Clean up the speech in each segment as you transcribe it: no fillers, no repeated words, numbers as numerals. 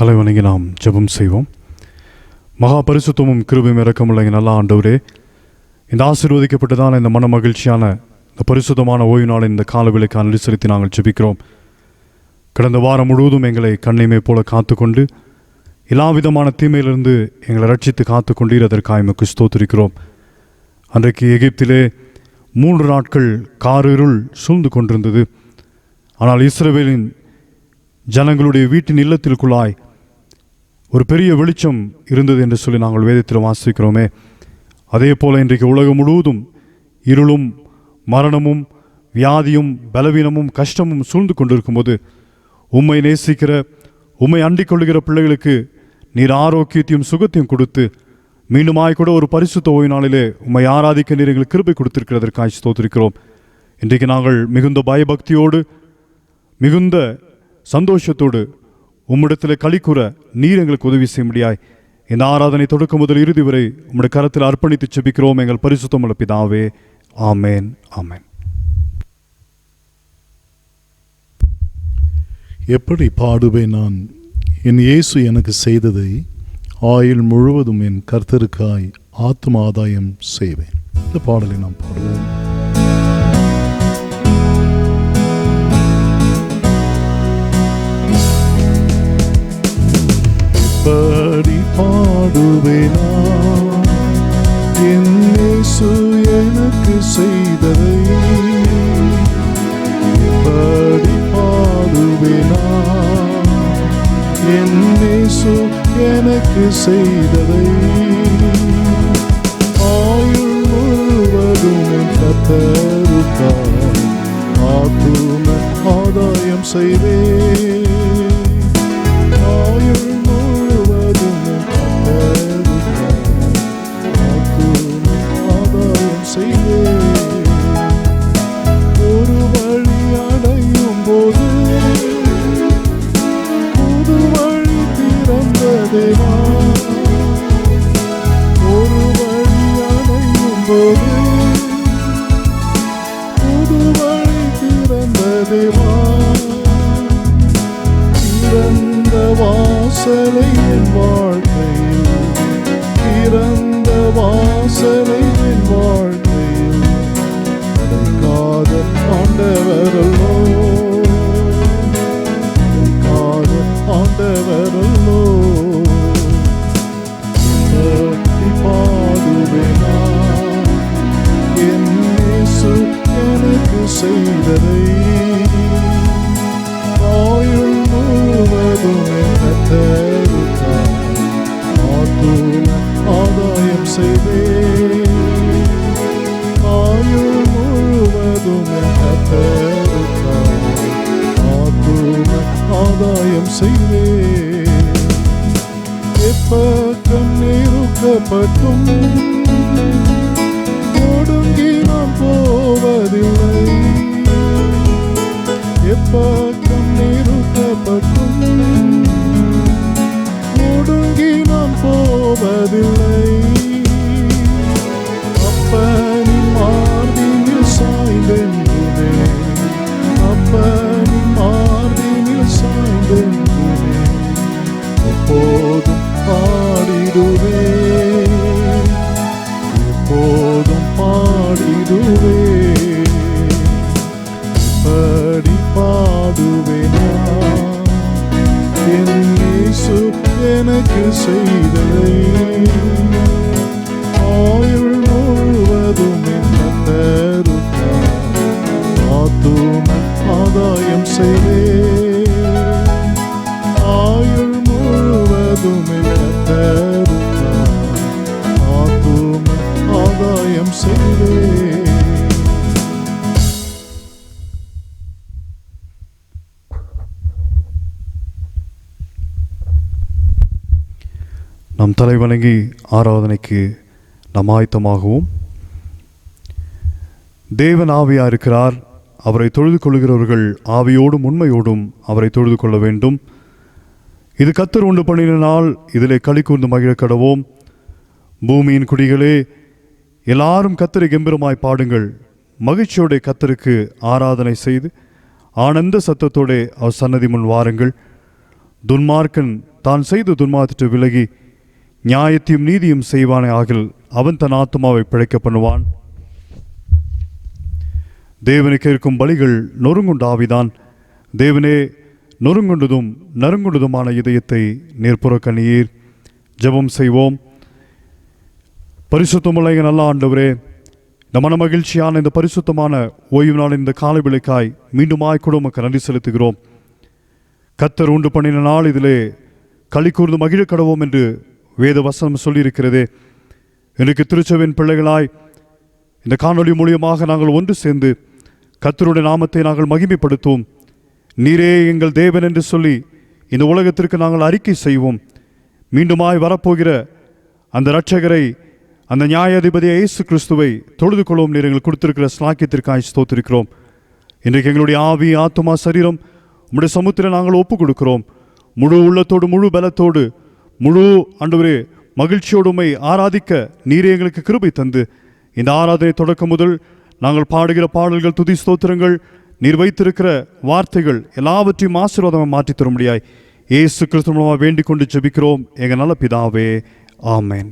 தலைவணங்கி நாம் ஜெபம் செய்வோம். மகா பரிசுத்தமும் கிருபையும் இரக்கமுள்ள நல்ல ஆண்டவரே, இந்த ஆசீர்வதிக்கப்பட்டதான இந்த மன மகிழ்ச்சியான இந்த பரிசுத்தமான ஓய்வு நாளின் இந்த காலவேளைக்கான நன்றி செலுத்தி நாங்கள் ஜெபிக்கிறோம். கடந்த வாரம் முழுவதும் எங்களை கண்ணைமை போல காத்துக்கொண்டு எல்லா விதமான தீமையிலிருந்து எங்களை ரட்சித்து காத்து கொண்டீர். அதற்காக எமக்கு ஸ்தோத்திரிக்கிறோம். அன்றைக்கு எகிப்திலே 3 நாட்கள் காரிருள் சூழ்ந்து கொண்டிருந்தது. ஆனால் இஸ்ரவேலின் ஜனங்களுடைய வீட்டின் இல்லத்திற்குள்ளாய் ஒரு பெரிய வெளிச்சம் இருந்தது என்று சொல்லி நாங்கள் வேதத்தில் வாசிக்கிறோமே. அதே போல இன்றைக்கு உலகம் முழுவதும் இருளும் மரணமும் வியாதியும் பலவீனமும் கஷ்டமும் சூழ்ந்து கொண்டிருக்கும்போது உம்மை நேசிக்கிற உம்மை அண்டிக் கொள்ளுகிற பிள்ளைகளுக்கு நீர் ஆரோக்கியத்தையும் சுகத்தையும் கொடுத்து மீண்டுமாய் கூட ஒரு பரிசுத்த ஓய்வு நாளிலே உம்மை ஆராதிக்க நீர் எங்களுக்கு கிருபை கொடுத்திருக்கிறதற்காக ஸ்தோத்திரிக்கிறோம். இன்றைக்கு நாங்கள் மிகுந்த பயபக்தியோடு மிகுந்த சந்தோஷத்தோடு உம்மிடத்தில் களிக்கூற நீர் எங்களுக்கு உதவி செய்ய முடியாய் இந்த ஆராதனை தொடக்கம் முதல் இறுதி வரை உம்முடைய கரத்தில் அர்ப்பணித்து ஜெபிக்கிறோம் எங்கள் பரிசுத்தமுள்ள பிதாவே. ஆமேன், ஆமேன். எப்படி பாடுவேன் நான் என் இயேசு எனக்கு செய்ததை, ஆயுள் முழுவதும் என் கர்த்தருக்காய் ஆத்தும ஆதாயம் செய்வேன். இந்த பாடலை நாம் பாடுவோம். எப்படி பாடுவேனா என் இயேசு எனக்கு செய்ததை, எப்படி பாடுவேனா என் இயேசு எனக்கு செய்ததை, ஆயுள் முழுவதும் கர்த்தருக்காய் ஆத்தும ஆதாயம் செய்வேன். ஆயுள் ஒரு வழி அடையும் போது புது வழி திறந்ததேவா, ஒரு வழி அடையும் போது புது வழி திறந்ததேவா, திறந்த வாசலை என் வாழ்க்கையில், திறந்த வாசலை என் வாழ்க்கையில் அடைக்காத ஆண்டவரல்லோ, அடைக்காத ஆண்டவரல்லோ. எப்படி பாடுவேனா என் இயேசு எனக்கு செய்ததை, ஆயுள் முழுவதும் என் கர்த்தருக்காய் ஆத்தும ஆதாயம் செய்வேன். ஆயுள் முழுவதும் என் கர்த்தருக்காய் ஆத்தும ஆதாயம் செய்வேன். எப்பக்கம் நெருக்கப்பட்டும் ஒடுங்கி நான் போவதில்லை, எப்பக்கம் நெருக்கப்பட்டும் ஒடுங்கி நான் போவதில்லை, அப்பனின் மார்பினில் சாய்ந்தென்றுமே, அப்பனின் மார்பினில் சாய்ந்தென்றுமே எப்போதும் பாடிடுவேன், எப்போதும் பாடிடுவேன். எப்படி பாடுவேனா என் இயேசு எனக்கு செய்ததை, ஆயுள் முழுவதும் என் கர்த்தருக்காய் ஆத்தும ஆதாயம் செய்வேன். ஆயுள் முழுவதும் என் கர்த்தருக்காய் ஆத்தும ஆதாயம் செய்வேன். நம் தலைவணங்கி ஆராதனைக்கு நாம் ஆயத்தமாகவும். தேவன் ஆவியாக இருக்கிறார். அவரை தொழுது கொள்கிறவர்கள் ஆவியோடும் உண்மையோடும் அவரை தொழுது கொள்ள வேண்டும். இது கர்த்தர் உண்டு பண்ணின நாள், இதிலே களி கூர்ந்து மகிழ கடவோம். பூமியின் குடிகளே, எல்லாரும் கர்த்தரை கம்பீரமாய் பாடுங்கள். மகிழ்ச்சியோட கர்த்தருக்கு ஆராதனை செய்து ஆனந்த சத்தத்தோட அவர் சன்னதி முன் வாருங்கள். துன்மார்க்கன் தான் செய்த துன்மார்க்கத்தை விலகி நியாயத்தையும் நீதியும் செய்வானே ஆகில் அவன் தன் ஆத்துமாவை பிழைக்க பண்ணுவான். தேவனுக்கு இருக்கும் பலிகள் நொறுங்குண்ட ஆவிதான். தேவனே நொறுங்குண்டதும் நறுங்குண்டதுமான இதயத்தை நீர்ப்புறக்கண்ணீர். ஜெபம் செய்வோம். பரிசுத்தமுள்ள எங்கள் நல்ல ஆண்டவரே, இந்த மன மகிழ்ச்சியான இந்த பரிசுத்தமான ஓய்வு நாளின் இந்த காலை விளக்காய் மீண்டுமாய் கூட உமக்கு நன்றி செலுத்துகிறோம். கர்த்தர் உண்டு பண்ணின நாள் இதிலே களி கூர்ந்து மகிழ கடவோம் என்று வேத வசனம் சொல்லியிருக்கிறதே. எனக்கு திருச்சபையின் பிள்ளைகளாய் இந்த காணொளி மூலியமாக நாங்கள் ஒன்று சேர்ந்து கர்த்தருடைய நாமத்தை நாங்கள் மகிமைப்படுத்துவோம். நீரே எங்கள் தேவன் என்று சொல்லி இந்த உலகத்திற்கு நாங்கள் அறிக்கை செய்வோம். மீண்டுமாய் வரப்போகிற அந்த இரட்சகரை, அந்த நியாயாதிபதியை இயேசு கிறிஸ்துவை தொழுது கொள்வோம். நீர் எங்களுக்கு கொடுத்திருக்கிற ஸ்லாக்கியத்திற்காய் ஸ்தோத்திரிக்கிறோம். இன்றைக்கு எங்களுடைய ஆவி, ஆத்துமா, சரீரம் உம்முடைய சமுத்திரம் நாங்கள் ஒப்பு கொடுக்கிறோம். முழு உள்ளத்தோடு, முழு பலத்தோடு, முழு ஆண்டவரே மகிழ்ச்சியோடுமை ஆராதிக்க நீரே எங்களுக்கு கிருபை தந்து இந்த ஆராதனை தொடக்கம் முதல் நாங்கள் பாடுகிற பாடல்கள், துதி ஸ்தோத்திரங்கள், நீர் வைத்திருக்கிற வார்த்தைகள் எல்லாவற்றையும் ஆசீர்வாதமாக மாற்றித் தரும்படியாய் இயேசு கிறிஸ்து மூலமாக வேண்டிக் கொண்டு ஜெபிக்கிறோம் எங்கள் நல்ல பிதாவே. ஆமென்.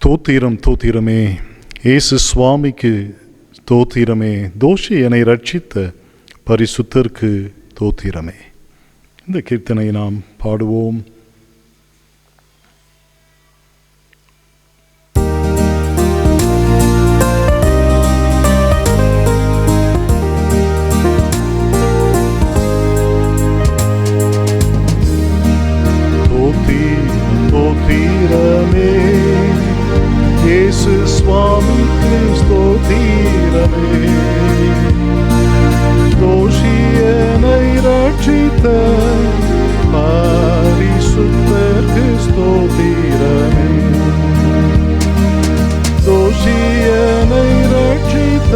தோத்திரம் தோத்திரமே, இயேசு சுவாமிக்கு தோத்திரமே, தோஷி என்னை ரட்சித்த பரிசுத்தருக்கு தோத்திரமே. இந்த கீர்த்தனை நாம் பாடுவோம். தோத்திரமே, இயேசு சுவாமிக்கு ஸ்தோத்திரமே, தோஷியனை ரட்சித்த பரிசுத்தருக்கு ஸ்தோத்திரமே, தோஷியனை ரட்சித்த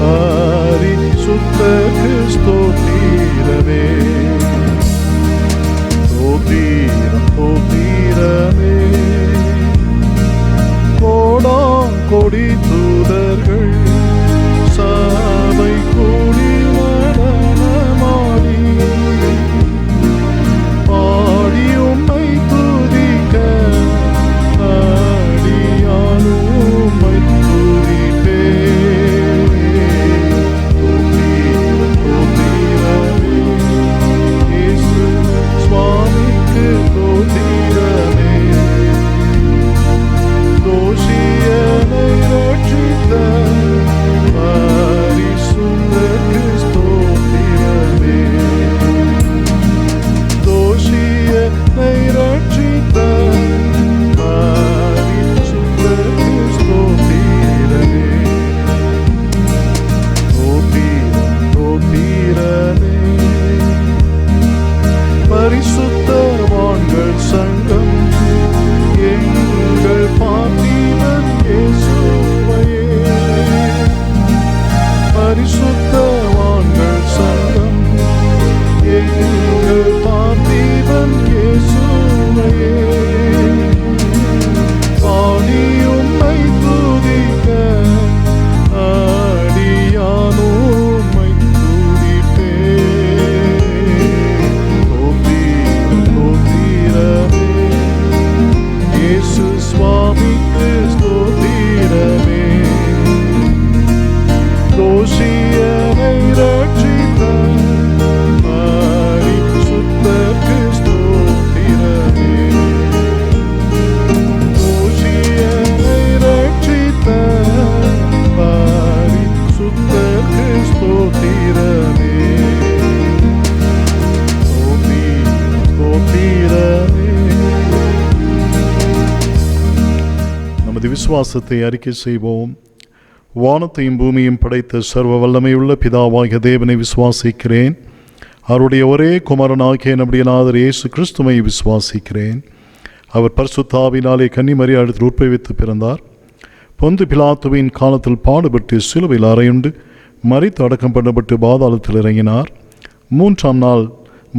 பரிசுத்தருக்கு ஸ்தோத்திரமே. தோத்திரமே, கோடி தூதர்கள் சபை கூடி நடனமாடி பாடி உம்மை துதிக்க அடியானும் உம்மை துதிப்பே. தோத்திரமே, இயேசு சுவாமிக்கு தோத்திரமே, தோஷியனை ரட்சித்த பரிசுத்தருக்கு ஸ்தோத்திரமே, தோஷியனை ரட்சித்த பரிசுத்தருக்கு ஸ்தோத்திரமே. தோத்திரமே, பரிசுத்தவான்கள் சங்கம் எங்கள் பார்த்திபன் இயேசுவையே, பரிசுத்தவான்கள் சங்கம் எங்கள் பார்த்திபன் இயேசுவையே, பாடி உம்மை துதிக்க அடியானும் உம்மை துதிப்பே. தோத்திரமே, இயேசு சுவாமிக்கு ஸ்தோத்திரமே, தோஷியனை ரட்சித்த பரிசுத்தருக்கு ஸ்தோத்திரமே, தோஷியனை ரட்சித்த பரிசுத்தருக்கு ஸ்தோத்திரமே. தோத்திரமே. நமது விசுவாசத்தை அறிக்கை செய்வோம். வானத்தையும் பூமியும் படைத்த சர்வ வல்லமையுள்ள பிதாவாகிய தேவனை விசுவாசிக்கிறேன். அவருடைய ஒரே குமாரனாகிய நம்முடைய நாதர் இயேசு கிறிஸ்துவை விசுவாசிக்கிறேன். அவர் பரிசுத்தாவினாலே கன்னிமரியாளிடத்தில் உற்பவித்து பிறந்தார். பொந்து பிலாத்துவின் காலத்தில் பாடுபட்டு சிலுவையில் அறையுண்டு மரித்து அடக்கம் பண்ணப்பட்டு பாதாளத்தில் இறங்கினார். 3ஆம் நாள்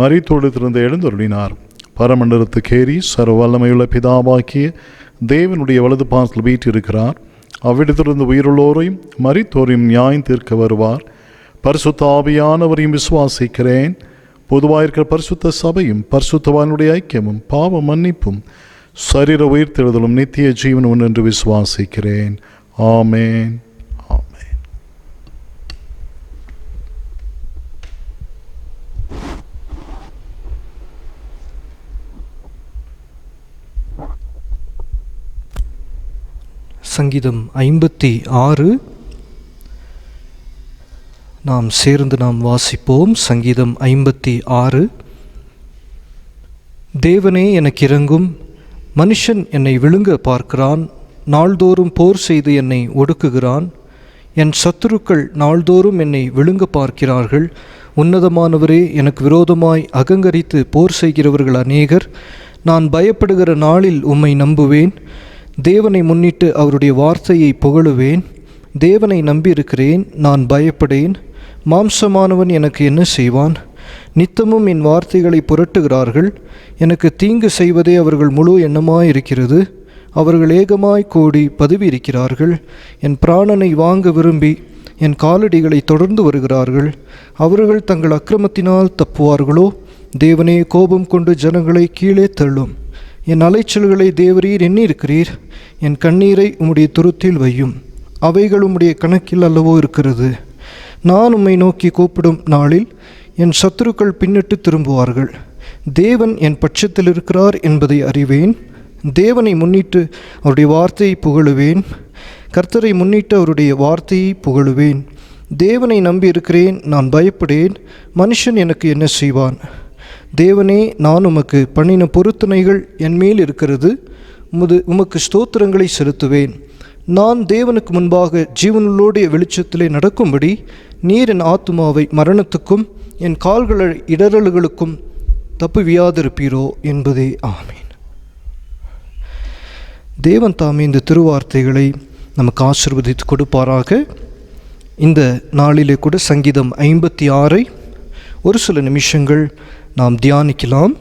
மரித்தோடத்திலிருந்து எழுந்தருளினார். பரமண்டலத்துக்கேறி சர்வ வல்லமையுள்ள பிதாவாகிய தேவனுடைய வலது பாசத்தில் வீற்றிருக்கிறார். அவ்விடத்திலிருந்து உயிருள்ளோரையும் மரித்தோரையும் நியாயம் தீர்க்க வருவார். பரிசுத்த ஆவியானவரையும் விசுவாசிக்கிறேன். பொதுவாக இருக்கிற பரிசுத்த சபையும் பரிசுத்தவானுடைய ஐக்கியமும் பாவ மன்னிப்பும் சரீர உயிர்த்தெழுதலும் நித்திய ஜீவன் ஒன்று என்று விசுவாசிக்கிறேன். ஆமேன். ஆமேன். சங்கீதம் 56 நாம் சேர்ந்து வாசிப்போம். சங்கீதம் 56. தேவனே எனக்கு இரங்கும், மனுஷன் என்னை விழுங்க பார்க்கிறான், நாள்தோறும் போர் செய்து என்னை ஒடுக்குகிறான். என் சத்துருக்கள் நாள்தோறும் என்னை விழுங்க பார்க்கிறார்கள். உன்னதமானவரே, எனக்கு விரோதமாய் அகங்கரித்து போர் செய்கிறவர்கள் அநேகர். நான் பயப்படுகிற நாளில் உம்மை நம்புவேன். தேவனை முன்னிட்டு அவருடைய வார்த்தையை புகழுவேன். தேவனை நம்பியிருக்கிறேன், நான் பயப்படேன். மாம்சமானவன் எனக்கு என்ன செய்வான்? நித்தமும் என் வார்த்தைகளை புரட்டுகிறார்கள். எனக்கு தீங்கு செய்வதே அவர்கள் முழு எண்ணமாயிருக்கிறது. அவர்கள் ஏகமாய் கூடி பதுவியிருக்கிறார்கள். என் பிராணனை வாங்க விரும்பி என் காலடிகளை தொடர்ந்து வருகிறார்கள். அவர்கள் தங்கள் அக்கிரமத்தினால் தப்புவார்களோ? தேவனே, கோபம் கொண்டு ஜனங்களை கீழே தள்ளும். என் அலைச்சல்களை தேவரீர் எண்ணியிருக்கிறீர். என் கண்ணீரை உம்முடைய துருத்தில் வையும். அவைகள் உம்முடைய கணக்கில் அல்லவோ இருக்கிறது. நான் உம்மை நோக்கி கூப்பிடும் நாளில் என் சத்துருக்கள் பின்னிட்டு திரும்புவார்கள். தேவன் என் பட்சத்தில் இருக்கிறார் என்பதை அறிவேன். தேவனை முன்னிட்டு அவருடைய வார்த்தையை புகழுவேன். கர்த்தரை முன்னிட்டு அவருடைய வார்த்தையை புகழுவேன். தேவனை நம்பி இருக்கிறேன், நான் பயப்படேன். மனுஷன் எனக்கு என்ன செய்வான்? தேவனே, நான் உமக்கு பண்ணின பொருத்தனைகள் என்மேல் இருக்கிறது. உமக்கு ஸ்தோத்திரங்களை செலுத்துவேன். நான் தேவனுக்கு முன்பாக ஜீவனுள்ளோடைய வெளிச்சத்திலே நடக்கும்படி நீர் என் ஆத்துமாவை மரணத்துக்கும் என் கால்களை இடறல்களுக்கும் தப்புவியாதிருப்பீரோ என்பதே. ஆமீன். தேவன் தாமே இந்த திருவார்த்தைகளை நமக்கு ஆசீர்வதித்து கொடுப்பாராக. இந்த நாளிலே கூட சங்கீதம் 56 ஒரு சில நிமிஷங்கள் நாம் தியானிக்கலாம்.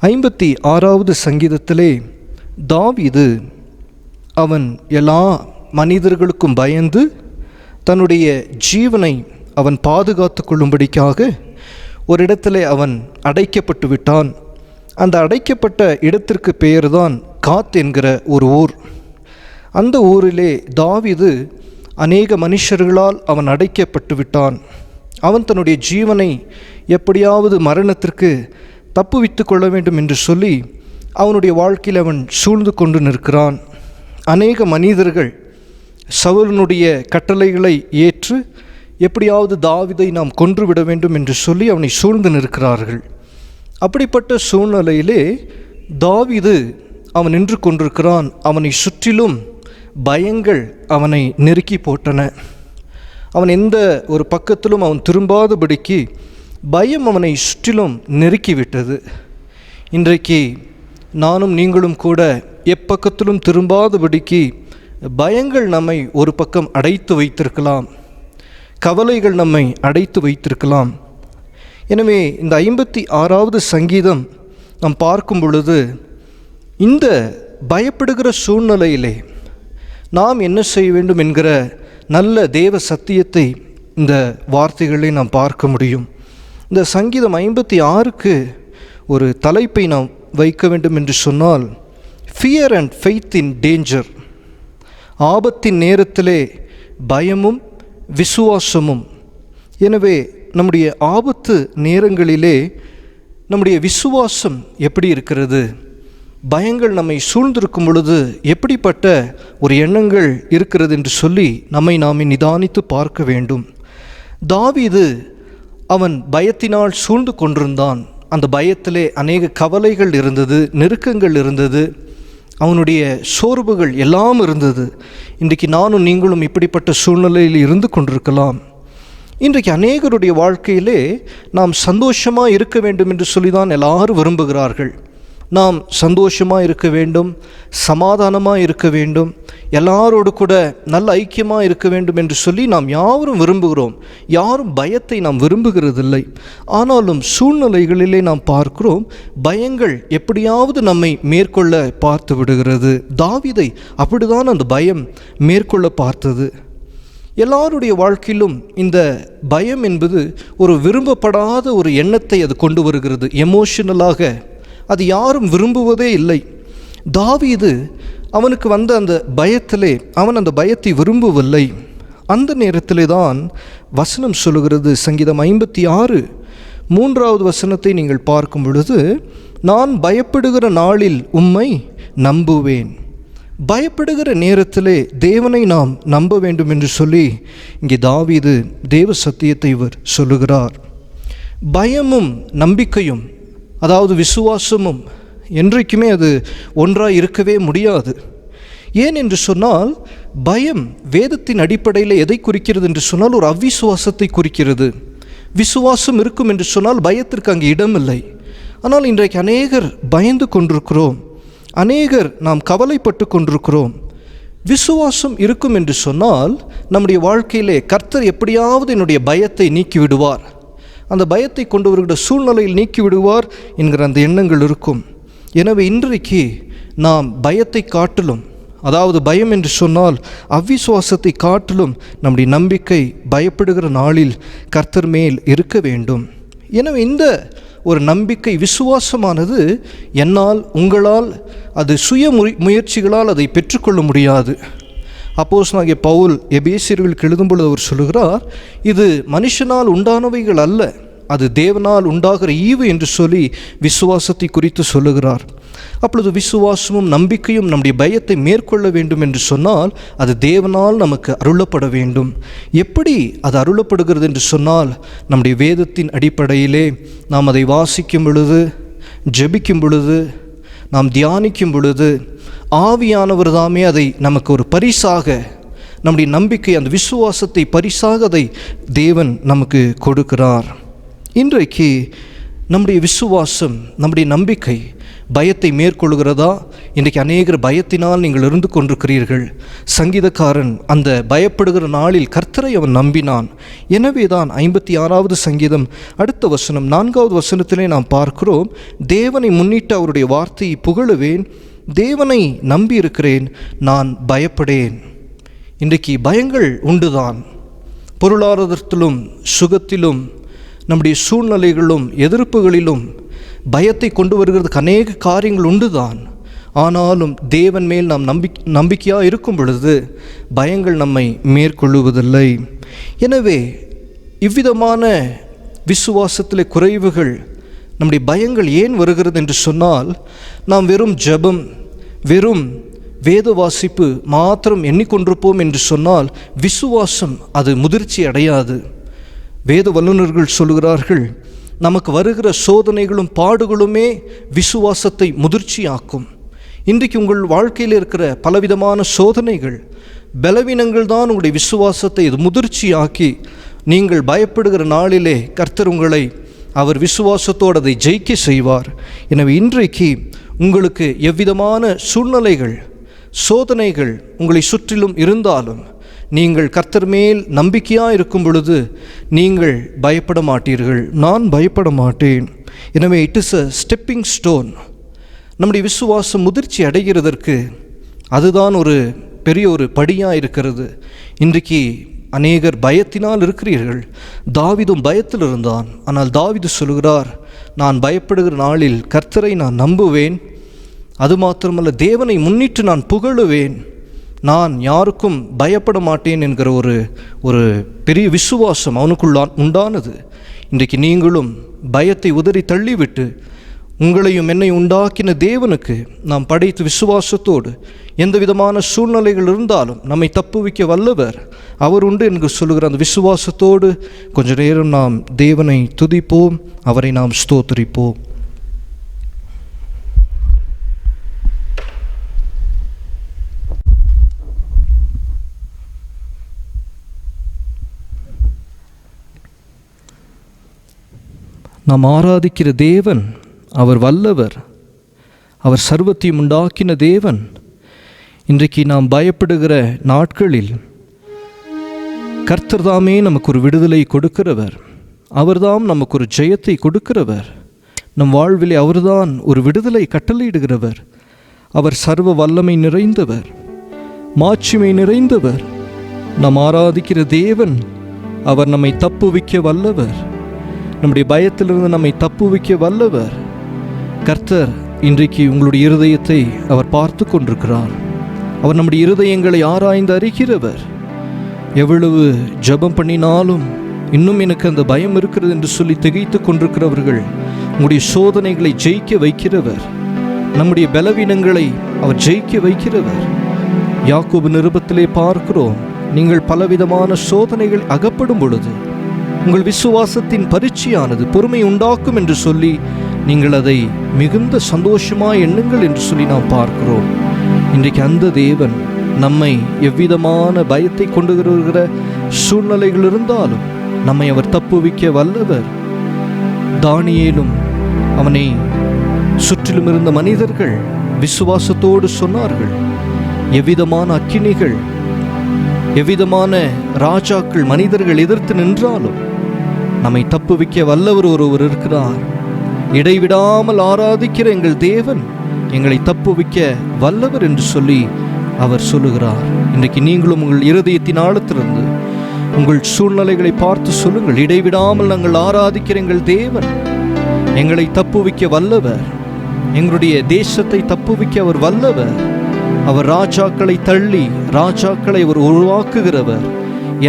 56வது சங்கீதத்திலே தாவீது அவன் எல்லா மனிதர்களுக்கும் பயந்து தன்னுடைய ஜீவனை அவன் பாதுகாத்து கொள்ளும்படிக்காக ஒரு இடத்திலே அவன் அடைக்கப்பட்டு விட்டான். அந்த அடைக்கப்பட்ட இடத்திற்கு பெயர்தான் காத் என்கிற ஒரு ஊர். அந்த ஊரிலே தாவீது அநேக மனுஷர்களால் அவன் அடைக்கப்பட்டு விட்டான். அவன் தன்னுடைய ஜீவனை எப்படியாவது மரணத்திற்கு தப்புவித்து கொள்ள வேண்டும் என்று சொல்லி அவனுடைய வாழ்க்கையில் அவன் சூழ்ந்து கொண்டு நிற்கிறான். அநேக மனிதர்கள் சவுலினுடைய கட்டளைகளை ஏற்று எப்படியாவது தாவீதை நாம் கொன்றுவிட வேண்டும் என்று சொல்லி அவனை சூழ்ந்து நிற்கிறார்கள். அப்படிப்பட்ட சூழ்நிலையிலே தாவீது அவன் நின்று கொண்டிருக்கிறான். அவனை சுற்றிலும் பயங்கள் அவனை நெருக்கி போட்டன. அவன் எந்த ஒரு பக்கத்திலும் அவன் திரும்பாதபடிக்கு பயம் அவனை சுற்றிலும் நெருக்கிவிட்டது. இன்றைக்கு நானும் நீங்களும் கூட எப்பக்கத்திலும் திரும்பாதபடிக்கு பயங்கள் நம்மை ஒரு பக்கம் அடைத்து வைத்திருக்கலாம். கவலைகள் நம்மை அடைத்து வைத்திருக்கலாம். எனவே இந்த 56வது சங்கீதம் நாம் பார்க்கும் பொழுது இந்த பயப்படுகிற சூழ்நிலையிலே நாம் என்ன செய்ய வேண்டும் என்கிற நல்ல தேவ சத்தியத்தை இந்த வார்த்தைகளை நாம் பார்க்க முடியும். இந்த சங்கீதம் 56க்கு ஒரு தலைப்பை நாம் வைக்க வேண்டும் என்று சொன்னால், fear and faith in danger. ஆபத்தின் நேரத்திலே பயமும் விசுவாசமும். எனவே நம்முடைய ஆபத்து நேரங்களிலே நம்முடைய விசுவாசம் எப்படி இருக்கிறது? பயங்கள் நம்மை சூழ்ந்திருக்கும் பொழுது எப்படிப்பட்ட ஒரு எண்ணங்கள் இருக்கிறது என்று சொல்லி நம்மை நாமே நிதானித்து பார்க்க வேண்டும். தாவீது அவன் பயத்தினால் சூழ்ந்து கொண்டிருந்தான். அந்த பயத்திலே அநேக கவலைகள் இருந்தது, நெருக்கங்கள் இருந்தது, அவனுடைய சோர்வுகள் எல்லாம் இருந்தது. இன்றைக்கு நானும் நீங்களும் இப்படிப்பட்ட சூழ்நிலையில் இருந்து கொண்டிருக்கலாம். இன்றைக்கு அநேகருடைய வாழ்க்கையிலே நாம் சந்தோஷமாக இருக்க வேண்டும் என்று சொல்லி தான் எல்லாரும் விரும்புகிறார்கள். நாம் சந்தோஷமாக இருக்க வேண்டும், சமாதானமாக இருக்க வேண்டும், எல்லாரோடு கூட நல்ல ஐக்கியமாக இருக்க வேண்டும் என்று சொல்லி நாம் யாரும் விரும்புகிறோம். யாரும் பயத்தை நாம் விரும்புகிறதில்லை. ஆனாலும் சூழ்நிலைகளிலே நாம் பார்க்கிறோம், பயங்கள் எப்படியாவது நம்மை மேற்கொள்ள பார்த்து விடுகிறது. தாவீதை அப்படிதான் அந்த பயம் மேற்கொள்ள பார்த்தது. எல்லாருடைய வாழ்க்கையிலும் இந்த பயம் என்பது ஒரு விரும்பப்படாத ஒரு எண்ணத்தை அது கொண்டு வருகிறது. எமோஷனலாக அது யாரும் விரும்புவதே இல்லை. தாவீது அவனுக்கு வந்த அந்த பயத்திலே அவன் அந்த பயத்தை விரும்பவில்லை. அந்த நேரத்திலே தான் வசனம் சொல்லுகிறது, சங்கீதம் 56:3 வசனத்தை நீங்கள் பார்க்கும் பொழுது, நான் பயப்படுகிற நாளில் உம்மை நம்புவேன். பயப்படுகிற நேரத்திலே தேவனை நாம் நம்ப வேண்டும் என்று சொல்லி இங்கே தாவீது தேவ சத்தியத்தை இவர் சொல்லுகிறார். பயமும் நம்பிக்கையும், அதாவது விசுவாசமும் என்றைக்குமே அது ஒன்றாக இருக்கவே முடியாது. ஏன் என்று சொன்னால், பயம் வேதத்தின் அடிப்படையில் எதை குறிக்கிறது என்று சொன்னால் ஒரு அவ்விசுவாசத்தை குறிக்கிறது. விசுவாசம் இருக்கும் என்று சொன்னால் பயத்திற்கு அங்கே இடமில்லை. ஆனால் இன்றைக்கு அநேகர் பயந்து கொண்டிருக்கிறோம், அநேகர் நாம் கவலைப்பட்டு கொண்டிருக்கிறோம். விசுவாசம் இருக்கும் என்று சொன்னால் நம்முடைய வாழ்க்கையிலே கர்த்தர் எப்படியாவது என்னுடைய பயத்தை நீக்கிவிடுவார், அந்த பயத்தை கொண்டு வருகிற சூழ்நிலையில் நீக்கிவிடுவார் என்கிற அந்த எண்ணங்கள் இருக்கும். எனவே இன்றைக்கு நாம் பயத்தை காட்டிலும், அதாவது பயம் என்று சொன்னால் அவ்விசுவாசத்தை காட்டிலும் நம்முடைய நம்பிக்கை பயப்படுகிற நாளில் கர்த்தர் மேல் இருக்க வேண்டும். எனவே இந்த ஒரு நம்பிக்கை விசுவாசமானது என்னால் உங்களால் அது சுய முயற்சிகளால் அதை பெற்றுக்கொள்ள முடியாது. அப்போஸ்தலனாகிய பவுல் எபேசியர்களுக்கு எழுதும் பொழுது அவர் சொல்லுகிறார், இது மனுஷனால் உண்டானவைகள் அல்ல, அது தேவனால் உண்டாகிற ஈவு என்று சொல்லி விசுவாசத்தை குறித்து சொல்லுகிறார். அப்பொழுது விசுவாசமும் நம்பிக்கையும் நம்முடைய பயத்தை மேற்கொள்ள வேண்டும் என்று சொன்னால் அது தேவனால் நமக்கு அருளப்பட வேண்டும். எப்படி அது அருளப்படுகிறது என்று சொன்னால், நம்முடைய வேதத்தின் அடிப்படையிலே நாம் அதை வாசிக்கும் பொழுது, ஜெபிக்கும் பொழுது, நாம் தியானிக்கும் பொழுது ஆவியானவர் தாமே அதை நமக்கு ஒரு பரிசாக, நம்முடைய நம்பிக்கை அந்த விசுவாசத்தை பரிசாக அதை தேவன் நமக்கு கொடுக்கிறார். இன்றைக்கு நம்முடைய விசுவாசம், நம்முடைய நம்பிக்கை பயத்தை மேற்கொள்கிறதா? இன்றைக்கு அநேகர் பயத்தினால் நீங்கள் இருந்து கொண்டிருக்கிறீர்கள். சங்கீதக்காரன் அந்த பயப்படுகிற நாளில் கர்த்தரை அவன் நம்பினான். எனவே தான் 56வது சங்கீதம் அடுத்த வசனம் 4வது வசனத்திலே நாம் பார்க்கிறோம், தேவனை முன்னிட்டு அவருடைய வார்த்தையை புகழுவேன், தேவனை நம்பி இருக்கிறேன், நான் பயப்படேன். இன்றைக்கு பயங்கள் உண்டுதான். பொருளாதாரத்திலும் சுகத்திலும் நம்முடைய சூழ்நிலைகளிலும் எதிர்ப்புகளிலும் பயத்தை கொண்டு வருகிறதுக்கு அநேக காரியங்கள் உண்டுதான். ஆனாலும் தேவன் மேல் நாம் நம்பிக்கையாக இருக்கும் பொழுது பயங்கள் நம்மை மேற்கொள்ளுவதில்லை. எனவே இவ்விதமான விசுவாசத்தில் குறைவுகள், நம்முடைய பயங்கள் ஏன் வருகிறது என்று சொன்னால், நாம் வெறும் ஜெபம், வெறும் வேத வாசிப்பு மாத்திரம் எண்ணிக்கொண்டிருப்போம் என்று சொன்னால் விசுவாசம் அது முதிர்ச்சி அடையாது. வேத வல்லுநர்கள் சொல்கிறார்கள், நமக்கு வருகிற சோதனைகளும் பாடுகளுமே விசுவாசத்தை முதிர்ச்சியாக்கும். இன்றைக்கு உங்கள் வாழ்க்கையில் இருக்கிற பலவிதமான சோதனைகள், பலவீனங்கள் தான் உங்களுடைய விசுவாசத்தை இது முதிர்ச்சியாக்கி நீங்கள் பயப்படுகிற நாளிலே கர்த்தர் உங்களை அவர் விசுவாசத்தோடு அதை ஜெயிக்க செய்வார். எனவே இன்றைக்கு உங்களுக்கு எவ்விதமான சூழ்நிலைகள், சோதனைகள் உங்களை சுற்றிலும் இருந்தாலும் நீங்கள் கர்த்தர் மேல் நம்பிக்கையாக இருக்கும் பொழுது நீங்கள் பயப்பட மாட்டீர்கள். நான் பயப்பட மாட்டேன். எனவே it is a stepping stone. நம்முடைய விசுவாசம் முதிர்ச்சி அடைகிறதற்கு அதுதான் ஒரு பெரிய ஒரு படியாக இருக்கிறது. இன்றைக்கு அநேகர் பயத்தினால் இருக்கிறீர்கள். தாவீதும் பயத்தில் இருந்தான். ஆனால் தாவீது சொல்கிறார், நான் பயப்படுகிற நாளில் கர்த்தரை நான் நம்புவேன், அது மாத்திரமல்ல தேவனை முன்னிட்டு நான் புகழுவேன், நான் யாருக்கும் பயப்பட மாட்டேன் என்கிற ஒரு பெரிய விசுவாசம் அவனுக்குள் உண்டானது. இன்றைக்கு நீங்களும் பயத்தை உதறி தள்ளிவிட்டு உங்களையும் என்னை உண்டாக்கின தேவனுக்கு நாம் படைத்து விசுவாசத்தோடு எந்த விதமான சூழ்நிலைகள் இருந்தாலும் நம்மை தப்புவிக்க வல்லவர் அவர் உண்டு என்று சொல்லுகிற அந்த விசுவாசத்தோடு கொஞ்ச நேரம் நாம் தேவனை துதிப்போம், அவரை நாம் ஸ்தோத்திரிப்போம். நாம் ஆராதிக்கிற தேவன் அவர் வல்லவர், அவர் சர்வத்தையும் உண்டாக்கின தேவன். இன்றைக்கு நாம் பயப்படுகிற நாட்களில் கர்த்தர் தாமே நமக்கு ஒரு விடுதலை கொடுக்கிறவர், அவர்தாம் நமக்கு ஒரு ஜெயத்தை கொடுக்கிறவர். நம் வாழ்விலே அவர்தான் ஒரு விடுதலை கட்டளையிடுகிறவர். அவர் சர்வ வல்லமை நிறைந்தவர், மாட்சிமை நிறைந்தவர். நாம் ஆராதிக்கிற தேவன் அவர் நம்மை தப்புவிக்க வல்லவர். நம்முடைய பயத்திலிருந்து நம்மை தப்புவிக்க வல்லவர். கர்த்தர் இன்றைக்கு உங்களுடைய இருதயத்தை அவர் பார்த்து கொண்டிருக்கிறார். அவர் நம்முடைய இருதயங்களை ஆராய்ந்து அறிகிறவர். எவ்வளவு ஜெபம் பண்ணினாலும் இன்னும் எனக்கு அந்த பயம் இருக்கிறது என்று சொல்லி திகைத்து கொண்டிருக்கிறவர்கள் உங்களுடைய சோதனைகளை ஜெயிக்க வைக்கிறவர். நம்முடைய பலவீனங்களை அவர் ஜெயிக்க வைக்கிறவர். யாக்கோபு நிருபத்திலே பார்க்கிறோம், நீங்கள் பலவிதமான சோதனைகள் அகப்படும் பொழுது உங்கள் விசுவாசத்தின் பரீட்சையானது பொறுமை உண்டாக்கும் என்று சொல்லி நீங்கள் அதை மிகுந்த சந்தோஷமாய் எண்ணுங்கள் என்று சொல்லி நாம் பார்க்கிறோம். இன்றைக்கு அந்த தேவன் நம்மை எவ்விதமான பயத்தை கொண்டு வருகிற சூழ்நிலைகள் இருந்தாலும் நம்மை அவர் தப்புவிக்க வல்லவர். தானியேலும் அவனை சுற்றிலும் இருந்த மனிதர்கள் விசுவாசத்தோடு சொன்னார்கள், எவ்விதமான அக்கினிகள், எவ்விதமான ராஜாக்கள், மனிதர்கள் எதிர்த்து நின்றாலும் நம்மை தப்புவிக்க வல்லவர் ஒருவர் இருக்கிறார். இடைவிடாமல் ஆராதிக்கிற எங்கள் தேவன் எங்களை தப்புவிக்க வல்லவர் என்று சொல்லி அவர் சொல்லுகிறார். இன்றைக்கு நீங்களும் உங்கள் இருதயத்தின் ஆழத்திலிருந்து உங்கள் சூழ்நிலைகளை பார்த்து சொல்லுங்கள், இடைவிடாமல் நாங்கள் ஆராதிக்கிற எங்கள் தேவன் எங்களை தப்புவிக்க வல்லவர். எங்களுடைய தேசத்தை தப்புவிக்க அவர் வல்லவர். அவர் ராஜாக்களை தள்ளி ராஜாக்களை அவர் உருவாக்குகிறவர்.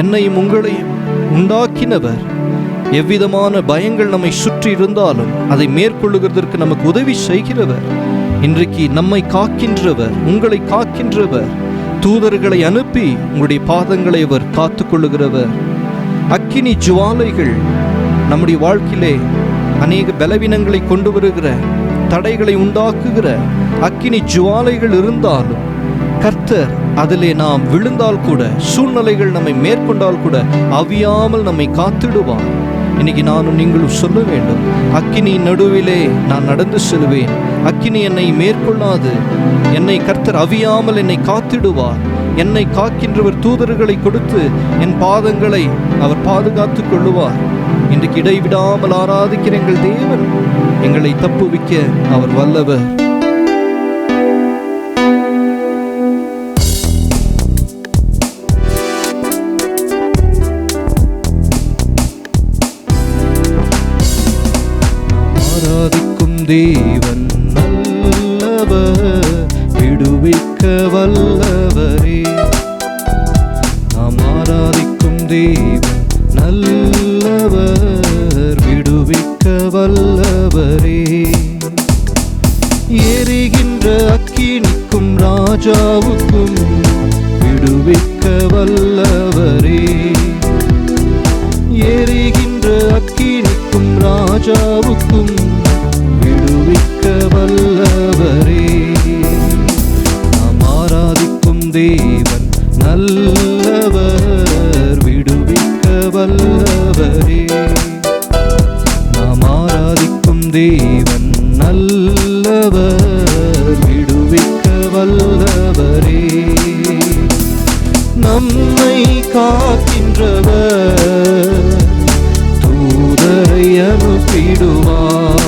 என்னையும் உங்களையும் உண்டாக்கினவர். எவ்விதமான பயங்கள் நம்மை சுற்றி இருந்தாலும் அதை மேற்கொள்ளுகிறதற்கு நமக்கு உதவி செய்கிறவர். இன்றைக்கு நம்மை காக்கின்றவர், உங்களை காக்கின்றவர். தூதர்களை அனுப்பி உங்களுடைய பாதங்களை அவர் காத்து கொள்ளுகிறவர். அக்கினி ஜுவாலைகள் நம்முடைய வாழ்க்கையிலே அநேக பலவீனங்களை கொண்டு வருகிற, தடைகளை உண்டாக்குகிற அக்கினி ஜுவாலைகள் இருந்தாலும் கர்த்தர் அதிலே நாம் விழுந்தால் கூட, சூழ்நிலைகள் நம்மை மேற்கொண்டால் கூட அவியாமல் நம்மை காத்திடுவார். இன்னைக்கு நானும் நீங்களும் சொல்ல வேண்டும், அக்கினி நடுவிலே நான் நடந்து செல்வேன், அக்கினி என்னை மேற்கொள்ளாது, என்னை கர்த்தர் அவியாமல் என்னை காத்திடுவார். என்னை காக்கின்றவர் தூதர்களை கொடுத்து என் பாதங்களை அவர் பாதுகாத்து கொள்ளுவார். இன்றைக்கு இடைவிடாமல் ஆராதிக்கிற எங்கள் தேவன் எங்களை தப்புவிக்க அவர் வல்லவர். ஆராதிக்கும் தேவன் நல்லவர், விடுவிக்க வல்லவரே. நாம் ஆராதிக்கும் தேவன் நல்லவர், விடுவிக்க வல்லவரே. எரிகின்ற அக்கினிக்கும் ராஜாவுக்கும் விடுவிக்க வல்லவரே. எரிகின்ற அக்கினிக்கும் ராஜாவுக்கும் விடுவிக்க வல்லவரே. நாம் ஆராதிக்கும் தேவன் நல்லவர், விடுவிக்க வல்லவரே. நாம் ஆராதிக்கும் தேவன் நல்லவர், விடுவிக்க வல்லவரே. நம்மை காக்கின்றவர் தூதரை அனுப்பிடுவார்.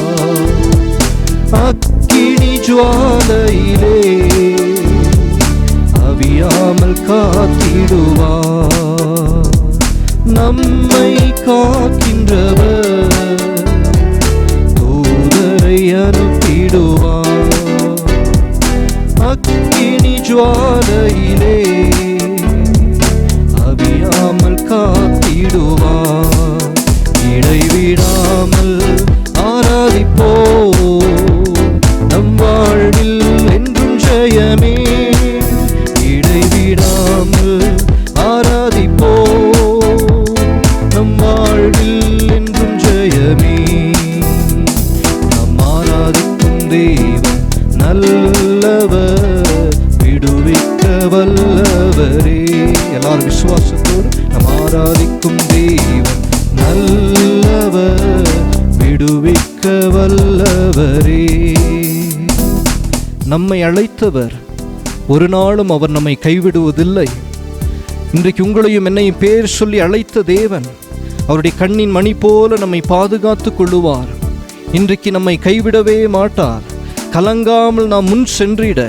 அக்கினி ஜுவாலையிலே அவியாமல் காத்திடுவார். நம்மை காக்கின்றவர் தூதரை அனுப்பிடுவார். அக்கினி ஜுவாலையிலே அவியாமல் காத்திடுவார். இடைவிடாமல் ஆராதிப்போம், நம் வாழ்வில் என்றும் ஜெயமே. இடைவிடாமல் ஆராதிப்போம், நம் வாழ்வில் என்றும் ஜெயமே. நம் ஆராதிக்கும் தேவன் நல்லவர், விடுவிக்க வல்லவரே. எல்லாரும் விசுவாசத்தோடு நம் ஆராதிக்கும் தேவன் நல்லவர், விடுவிக்க வல்லவரே. நம்மை அழைத்தவர், ஒரு நாளும் அவர் நம்மை கைவிடுவதில்லை. இன்றைக்கு உங்களையும் என்னையும் பேர் சொல்லி அழைத்த தேவன் அவருடைய கண்ணின் மணி போல நம்மை பாதுகாத்து கொள்ளுவார். இன்றைக்கு நம்மை கைவிடவே மாட்டார். கலங்காமல் நாம் முன் சென்றிட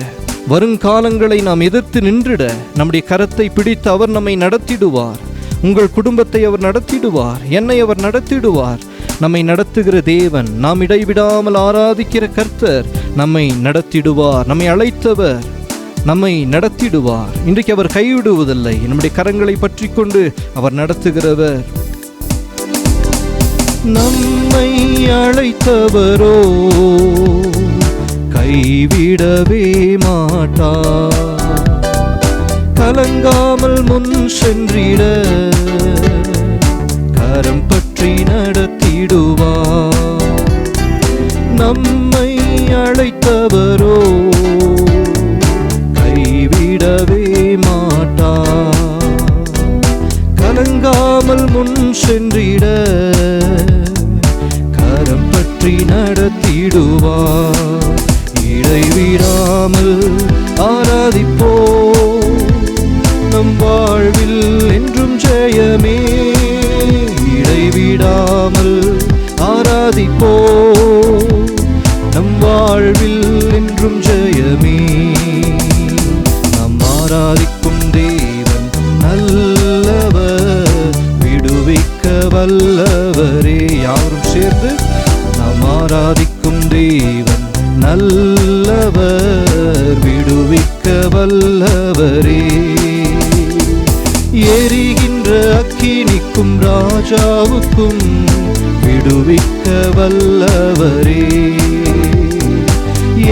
வருங்காலங்களை நாம் எதிர்த்து நின்றிட நம்முடைய கரத்தை பிடித்து அவர் நம்மை நடத்திடுவார். உங்கள் குடும்பத்தை அவர் நடத்திடுவார். என்னை அவர் நடத்திடுவார். நம்மை நடத்துகிற தேவன், நாம் இடைவிடாமல் ஆராதிக்கிற கர்த்தர் நம்மை நடத்திடுவார். நம்மை அழைத்தவர் நம்மை நடத்திடுவார். இன்றைக்கு அவர் கைவிடுவதில்லை. நம்முடைய கரங்களை பற்றி கொண்டு அவர் நடத்துகிறவர். நம்மை அழைத்தவரோ கைவிடவே மாட்டார். கலங்காமல் முன் சென்றிட கரம் பற்றி நடத்திடுவார். நம்மை அழைத்தவரோ கைவிடவே மாட்டார். கலங்காமல் முன் சென்றிட கரம் பற்றி நடத்திடுவார். இடைவிடாமல் ஆராதிப்போ, நம் வாழ்வில் என்றும் ஜெயமே. இடைவிடாமல் ஆராதிப்போ, நம் வாழ்வில் என்றும் ஜெயமே. நாம் ஆராதிக்கும் தேவன் நல்லவர், விடுவிக்க வல்லவரே. யாரும் சேர்ந்து நாம் ஆராதிக்கும் தேவன் நல்லவர், விடுவிக்க வல்லவரே. எரிகின்ற அக்கினிக்கும் ராஜாவுக்கும் விடுவிக்க வல்லவரே.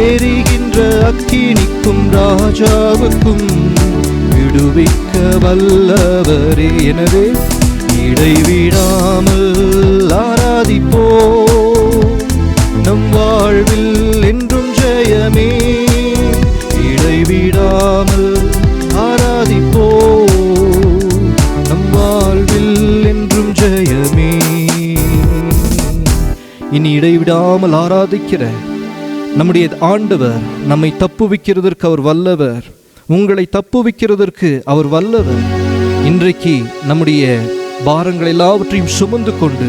எரிகின்ற அக்கினிக்கும் ராஜாவுக்கும் விடுவிக்க வல்லவரே. எனவே இடைவிடாமல் ஆராதிப்போ, நம் வாழ்வில் என்றும் ஜெயமே. இடைவிடாமல் ஆராதிப்போ, நம் வாழ்வில் என்றும் ஜெயமே. இனி இடைவிடாமல் ஆராதிக்கிற நம்முடைய ஆண்டவர் நம்மை தப்புவிக்கிறதற்கு அவர் வல்லவர். உங்களை தப்புவிக்கிறதற்கு அவர் வல்லவர். இன்றைக்கு நம்முடைய பாரங்கள் எல்லாவற்றையும் சுமந்து கொண்டு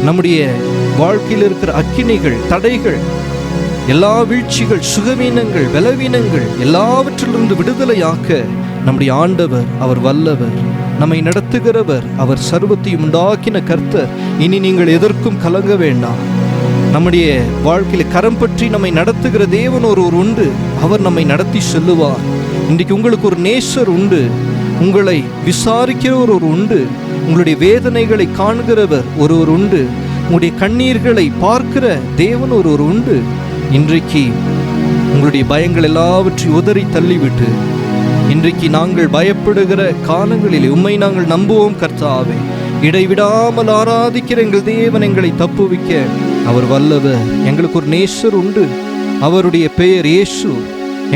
நம்முடைய வாழ்க்கையில் இருக்கிற அக்கினிகள், தடைகள், எல்லா வீழ்ச்சிகள், சுகவீனங்கள், பலவீனங்கள் எல்லாவற்றிலிருந்து விடுதலையாக்க நம்முடைய ஆண்டவர் அவர் வல்லவர். நம்மை நடத்துகிறவர் அவர் சர்வத்தையும் உண்டாக்கின கர்த்தர். இனி நீங்கள் எதற்கும் கலங்க வேண்டாம். நம்முடைய வாழ்க்கையில் கரம் பற்றி நம்மை நடத்துகிற தேவன் ஒருவர் உண்டு. அவர் நம்மை நடத்தி செல்லுவார். இன்றைக்கு உங்களுக்கு ஒரு நேசர் உண்டு. உங்களை விசாரிக்கிறவர் ஒரு உண்டு. உங்களுடைய வேதனைகளை காண்கிறவர் ஒருவர் உண்டு. உங்களுடைய கண்ணீர்களை பார்க்கிற தேவன் ஒருவர் உண்டு. இன்றைக்கு உங்களுடைய பயங்கள் எல்லாவற்றையும் உதறி தள்ளிவிட்டு, இன்றைக்கு நாங்கள் பயப்படுகிற காலங்களில் உம்மை நாங்கள் நம்புவோம் கர்த்தாவே. இடைவிடாமல் ஆராதிக்கிற எங்கள் தேவன் எங்களை தப்புவிக்க அவர் வல்லவர். எங்களுக்கு ஒரு நேசர் உண்டு. அவருடைய பெயர் இயேசு.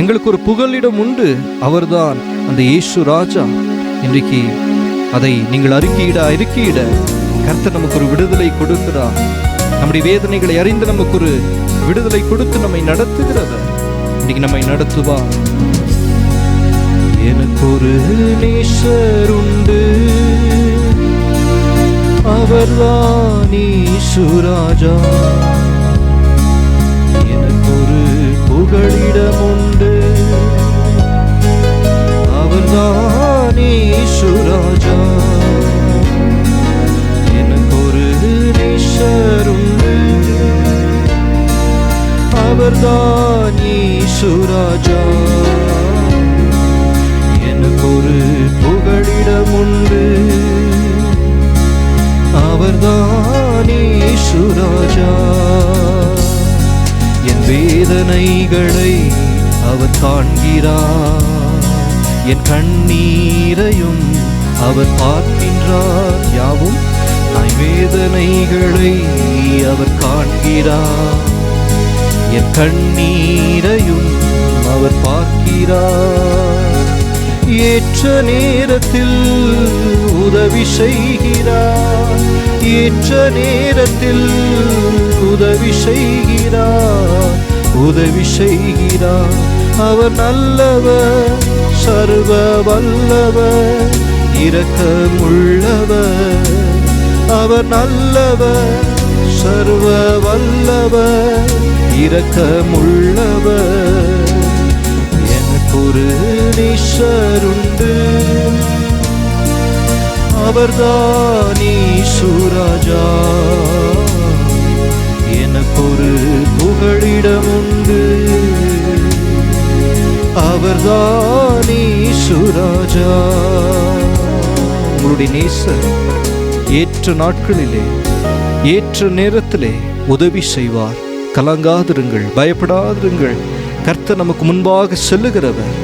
எங்களுக்கு ஒரு புகலிடம் உண்டு. அவர்தான் அந்த இயேசு ராஜா. இன்றைக்கு அதை நீங்கள் அறிக்கையிட கர்த்தர் நமக்கு ஒரு விடுதலை கொடுக்கிறார். நம்முடைய வேதனைகளை அறிந்து நமக்கு ஒரு விடுதலை கொடுத்து நம்மை நடத்துகிறவர். இன்னைக்கு நம்மை நடத்துவார். எனக்கு ஒரு நேசர் உண்டு, அவர்தான் இயேசு ராஜா. எனக்கு ஒரு புகலிடம் உண்டு, அவர்தான் இயேசு ராஜா. எனக்கு ஒரு நேசர் உண்டு, அவர்தான் இயேசு ராஜா. எனக்கு ஒரு புகலிடம் உண்டு, அவர்தான் இயேசு ராஜா. என் வேதனைகளை அவர் காண்கிறார், என் கண்ணீரையும் அவர் பார்க்கின்றார். யாவும் நாய் வேதனைகளை அவர் காண்கிறார், என் கண்ணீரையும் அவர் பார்க்கிறார். ஏற்ற நேரத்தில் உதவி செய்கிறார், ஏற்ற நேரத்தில் உதவி செய்கிறார், உதவி செய்கிறார். அவர் நல்லவர், சர்வ வல்லவர், இரக்கமுள்ளவர். அவர் நல்லவர், சர்வ வல்லவர், இரக்கமுள்ளவர். எனக்கொரு நேசருண்டு, அவர்தான் இயேசுராஜா. எனக்கொரு புகழிடம் உண்டு, அவர்தான் இயேசுராஜா. உங்களுடைய நேசர் ஏற்ற நாட்களிலே ஏற்ற நேரத்திலே உதவி செய்வார். கலங்காதிருங்கள், பயப்படாதிருங்கள். கர்த்தர் நமக்கு முன்பாக செல்லுகிறவர்.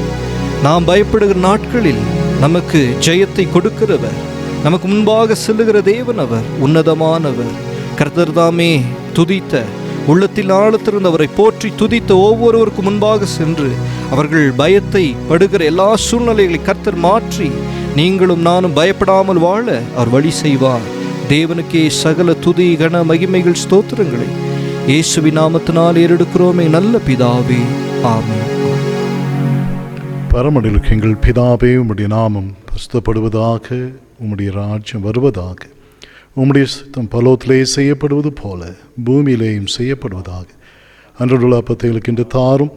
நாம் பயப்படுகிற நாட்களில் நமக்கு ஜெயத்தை கொடுக்கிறவர், நமக்கு முன்பாக செல்லுகிற தேவன் அவர் உன்னதமானவர். கர்த்தர் தாமே துதித்த உள்ளத்தில் ஆழத்திலிருந்து அவரை போற்றி துதித்த ஒவ்வொருவருக்கு முன்பாக சென்று அவர்கள் பயத்தை படுகிற எல்லா சூழ்நிலைகளை கர்த்தர் மாற்றி நீங்களும் நானும் பயப்படாமல் வாழ அவர் வழி செய்வார். தேவனுக்கே சகல துதி கன மகிமைகள் ஸ்தோத்திரங்களை இயேசுவின் நாமத்தினால் ஏறெடுக்கிறோமே நல்ல பிதாவே, ஆமென். பரமண்டலுக்கு எங்கள் பிதாவே, உம்முடைய நாமம் பரிசுத்தப்படுவதாக, உம்முடைய ராஜ்யம் வருவதாக, உம்முடைய சித்தம் பரலோகத்திலே செய்யப்படுவது போல பூமியிலேயும் செய்யப்படுவதாக. அன்றுள்ள அப்பத்தைகளுக்கு இன்று தாரும்.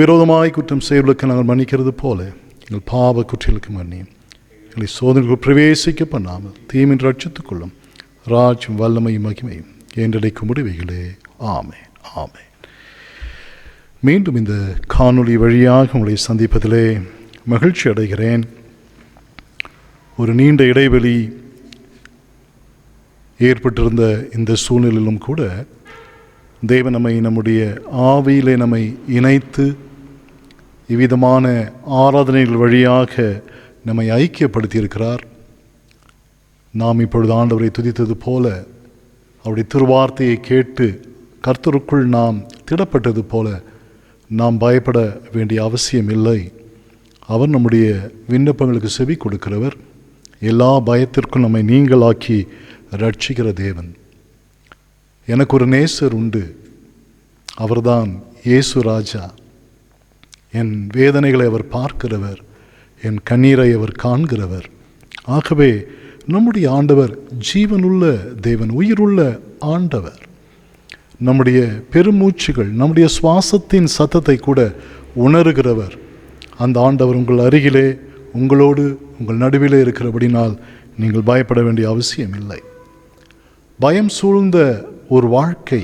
விரோதமாய் குற்றம் செய்வதற்கு நாங்கள் மன்னிக்கிறது போல எங்கள் பாவ குற்றங்களுக்கு மன்னியும். எங்களை சோதனைகள் பிரவேசிக்க பண்ணாமல் தீமின் ரட்சித்துக் கொள்ளும். ராஜ்யம் வல்லமையும் மகிமையும் என்றடைக்கும் முடிவுகளே. ஆமென், ஆமென். மீண்டும் இந்த காணொளி வழியாக உங்களை சந்திப்பதிலே மகிழ்ச்சி அடைகிறேன். ஒரு நீண்ட இடைவெளி ஏற்பட்டிருந்த இந்த சூழ்நிலையிலும் கூட தேவன் நம்முடைய ஆவியிலே நம்மை இணைத்து இவ்விதமான ஆராதனைகள் வழியாக நம்மை ஐக்கியப்படுத்தியிருக்கிறார். நாம் இப்பொழுது ஆண்டவரை துதித்தது போல அவருடைய திருவார்த்தையை கேட்டு கர்த்தருக்குள் நாம் திடப்பட்டது போல நாம் பயப்பட வேண்டிய அவசியம் இல்லை. அவர் நம்முடைய விண்ணப்பங்களுக்கு செவி கொடுக்கிறவர். எல்லா பயத்திற்கும் நம்மை நீங்களாக்கி ரட்சிக்கிற தேவன். எனக்கு ஒரு நேசர் உண்டு, அவர்தான் இயேசு ராஜா. என் வேதனைகளை அவர் பார்க்கிறவர், என் கண்ணீரை அவர் காண்கிறவர். ஆகவே நம்முடைய ஆண்டவர் ஜீவனுள்ள தேவன், உயிருள்ள ஆண்டவர். நம்முடைய பெருமூச்சுகள், நம்முடைய சுவாசத்தின் சத்தத்தை கூட உணர்கிறவர். அந்த ஆண்டவர் உங்கள் அருகிலே, உங்களோடு, உங்கள் நடுவிலே இருக்கிறபடினால் நீங்கள் பயப்பட வேண்டிய அவசியம் இல்லை. பயம் சூழ்ந்த ஒரு வாழ்க்கை.